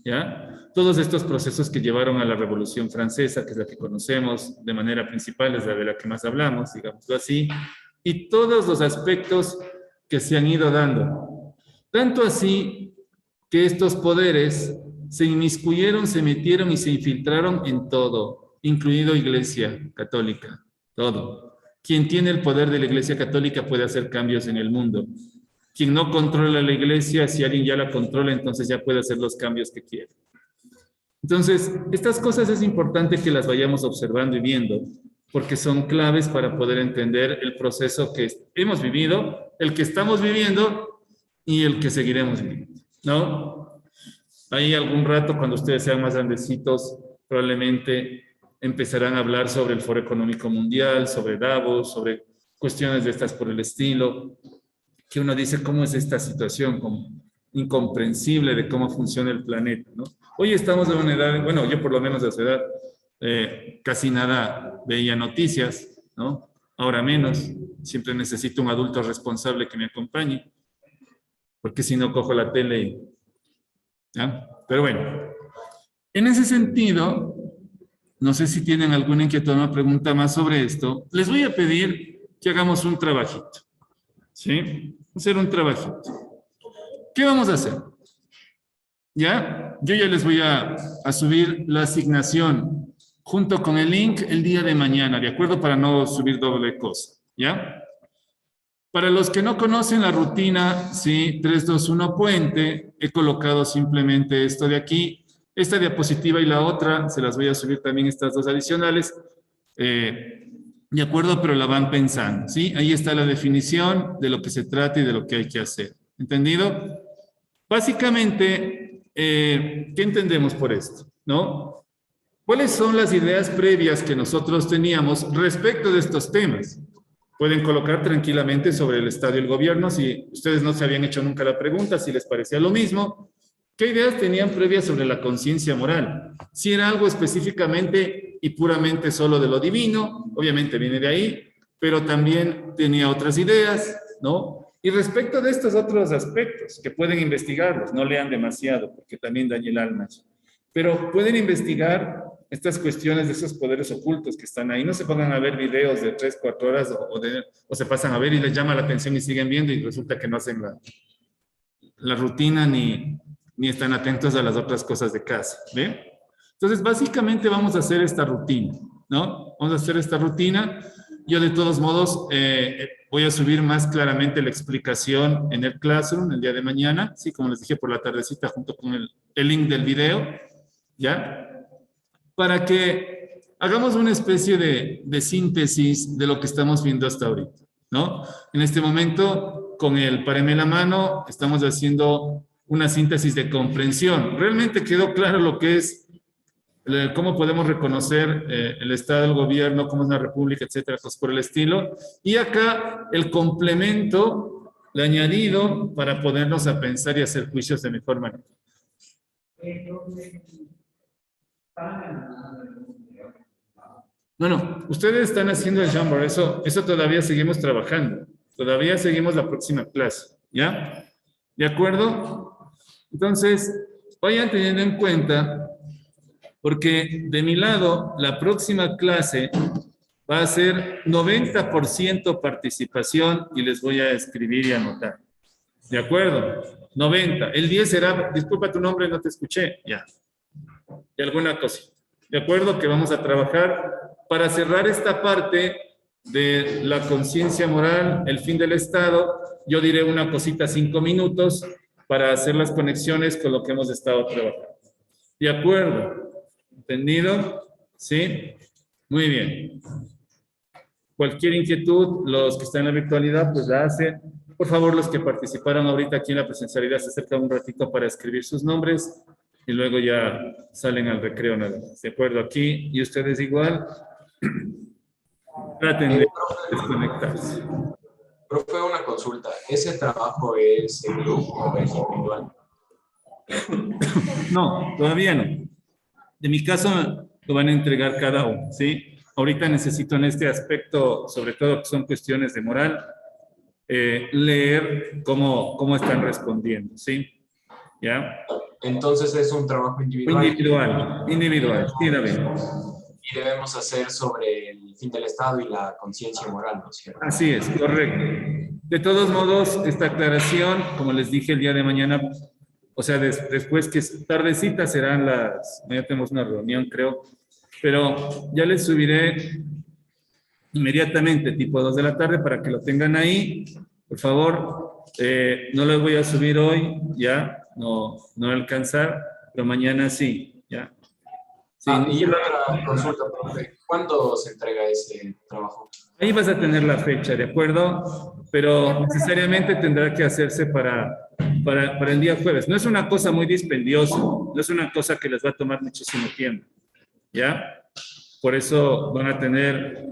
¿Ya? Todos estos procesos que llevaron a la Revolución Francesa, que es la que conocemos de manera principal, es la de la que más hablamos, digámoslo así, y todos los aspectos que se han ido dando. Tanto así que estos poderes se inmiscuyeron, se metieron y se infiltraron en todo, incluido Iglesia Católica, todo. Quien tiene el poder de la Iglesia Católica puede hacer cambios en el mundo. Quien no controla la iglesia, si alguien ya la controla, entonces ya puede hacer los cambios que quiere. Entonces, estas cosas es importante que las vayamos observando y viendo, porque son claves para poder entender el proceso que hemos vivido, el que estamos viviendo y el que seguiremos viviendo, ¿no? Ahí algún rato, cuando ustedes sean más grandecitos, probablemente empezarán a hablar sobre el Foro Económico Mundial, sobre Davos, sobre cuestiones de estas por el estilo, que uno dice, ¿cómo es esta situación? Como incomprensible de cómo funciona el planeta, ¿no? Hoy estamos en una edad, bueno, yo por lo menos de esa edad, casi nada veía noticias, ¿no? Ahora menos, siempre necesito un adulto responsable que me acompañe, porque si no cojo la tele y... ¿ya? Pero bueno, en ese sentido, no sé si tienen alguna inquietud o una pregunta más sobre esto, les voy a pedir que hagamos un trabajito. ¿Sí? Hacer un trabajito. ¿Qué vamos a hacer? ¿Ya? Yo ya les voy a subir la asignación junto con el link el día de mañana, ¿de acuerdo? Para no subir doble cosa, ¿ya? Para los que no conocen la rutina, sí, 3, 2, 1, puente, he colocado simplemente esto de aquí, esta diapositiva y la otra, se las voy a subir también estas dos adicionales, de acuerdo, pero la van pensando, ¿sí? Ahí está la definición de lo que se trata y de lo que hay que hacer. ¿Entendido? Básicamente, ¿qué entendemos por esto? ¿No? ¿Cuáles son las ideas previas que nosotros teníamos respecto de estos temas? Pueden colocar tranquilamente sobre el Estado y el gobierno, si ustedes no se habían hecho nunca la pregunta, si les parecía lo mismo. ¿Qué ideas tenían previas sobre la conciencia moral? Si era algo específicamente y puramente solo de lo divino, obviamente viene de ahí, pero también tenía otras ideas, ¿no? Y respecto de estos otros aspectos, que pueden investigarlos, no lean demasiado, porque también daña el alma. Pero pueden investigar estas cuestiones de esos poderes ocultos que están ahí. No se pongan a ver videos de 3, 4 horas o se pasan a ver y les llama la atención y siguen viendo y resulta que no hacen la rutina ni están atentos a las otras cosas de casa, ¿ve? Entonces, básicamente vamos a hacer esta rutina, ¿no? Vamos a hacer esta rutina. Yo, de todos modos, voy a subir más claramente la explicación en el Classroom el día de mañana, sí, como les dije, por la tardecita, junto con el link del video, ¿ya? Para que hagamos una especie de síntesis de lo que estamos viendo hasta ahorita, ¿no? En este momento, con el páreme la mano, estamos haciendo una síntesis de comprensión. Realmente quedó claro lo que es, cómo podemos reconocer el Estado, el gobierno, cómo es una república, etcétera, cosas por el estilo. Y acá el complemento, el añadido, para ponernos a pensar y hacer juicios de mejor manera. No, ustedes están haciendo el Jamboard, eso todavía seguimos trabajando. Todavía seguimos la próxima clase, ¿ya? ¿De acuerdo? Entonces, vayan teniendo en cuenta, porque de mi lado, la próxima clase va a ser 90% participación y les voy a escribir y anotar. ¿De acuerdo? 90. El 10 será, disculpa tu nombre, no te escuché. Ya. Y alguna cosa. ¿De acuerdo? Que vamos a trabajar para cerrar esta parte de la conciencia moral, el fin del Estado. Yo diré una cosita 5 minutos para hacer las conexiones con lo que hemos estado trabajando. ¿De acuerdo? ¿Entendido? ¿Sí? Muy bien. Cualquier inquietud, los que están en la virtualidad, pues la hacen. Por favor, los que participaron ahorita aquí en la presencialidad se acercan un ratito para escribir sus nombres y luego ya salen al recreo nada más. ¿De acuerdo? Aquí, y ustedes igual, traten de desconectarse. Profe, una consulta. ¿Ese trabajo es en grupo o es individual? No, todavía no. De mi caso, lo van a entregar cada uno, ¿sí? Ahorita necesito en este aspecto, sobre todo que son cuestiones de moral, leer cómo están respondiendo, ¿sí? ¿Ya? Entonces es un trabajo individual. Individual, sí, David. Y debemos hacer sobre el fin del Estado y la conciencia moral, ¿no es cierto? Así es, correcto. De todos modos, esta aclaración, como les dije el día de mañana, o sea, después que es tardecita serán mañana tenemos una reunión, creo, pero ya les subiré inmediatamente, tipo 2 de la tarde, para que lo tengan ahí. Por favor, no lo voy a subir hoy, ya, no alcanzar, pero mañana sí, ya. Sí, y otra consulta, profe. ¿Cuándo se entrega ese trabajo? Ahí vas a tener la fecha, ¿de acuerdo? Pero necesariamente tendrá que hacerse para el día jueves. No es una cosa muy dispendiosa, no es una cosa que les va a tomar muchísimo tiempo, ¿ya? Por eso van a tener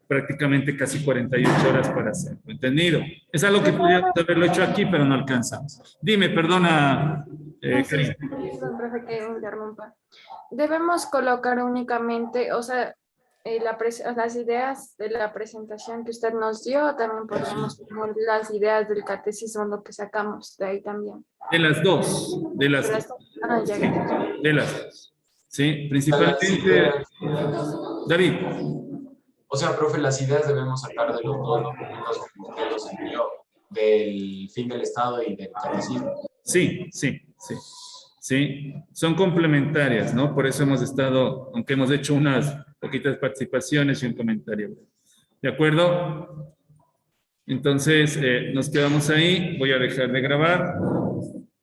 prácticamente casi 48 horas para hacerlo, ¿entendido? Es algo que podríamos haberlo hecho aquí, pero no alcanzamos. Dime, perdona, Karina. Perdón, profe, que interrumpa. Debemos colocar únicamente, o sea, las ideas de la presentación que usted nos dio, también podemos poner las ideas del catecismo, lo que sacamos de ahí también. De las dos, de las dos. Ah, ya. De las dos. Sí, principalmente. David. O sea, profe, las ideas debemos sacar de los dos documentos que usted nos envió, del fin del Estado y del catecismo. Sí, son complementarias, ¿no? Por eso hemos estado, aunque hemos hecho unas poquitas participaciones y un comentario. ¿De acuerdo? Entonces, nos quedamos ahí. Voy a dejar de grabar.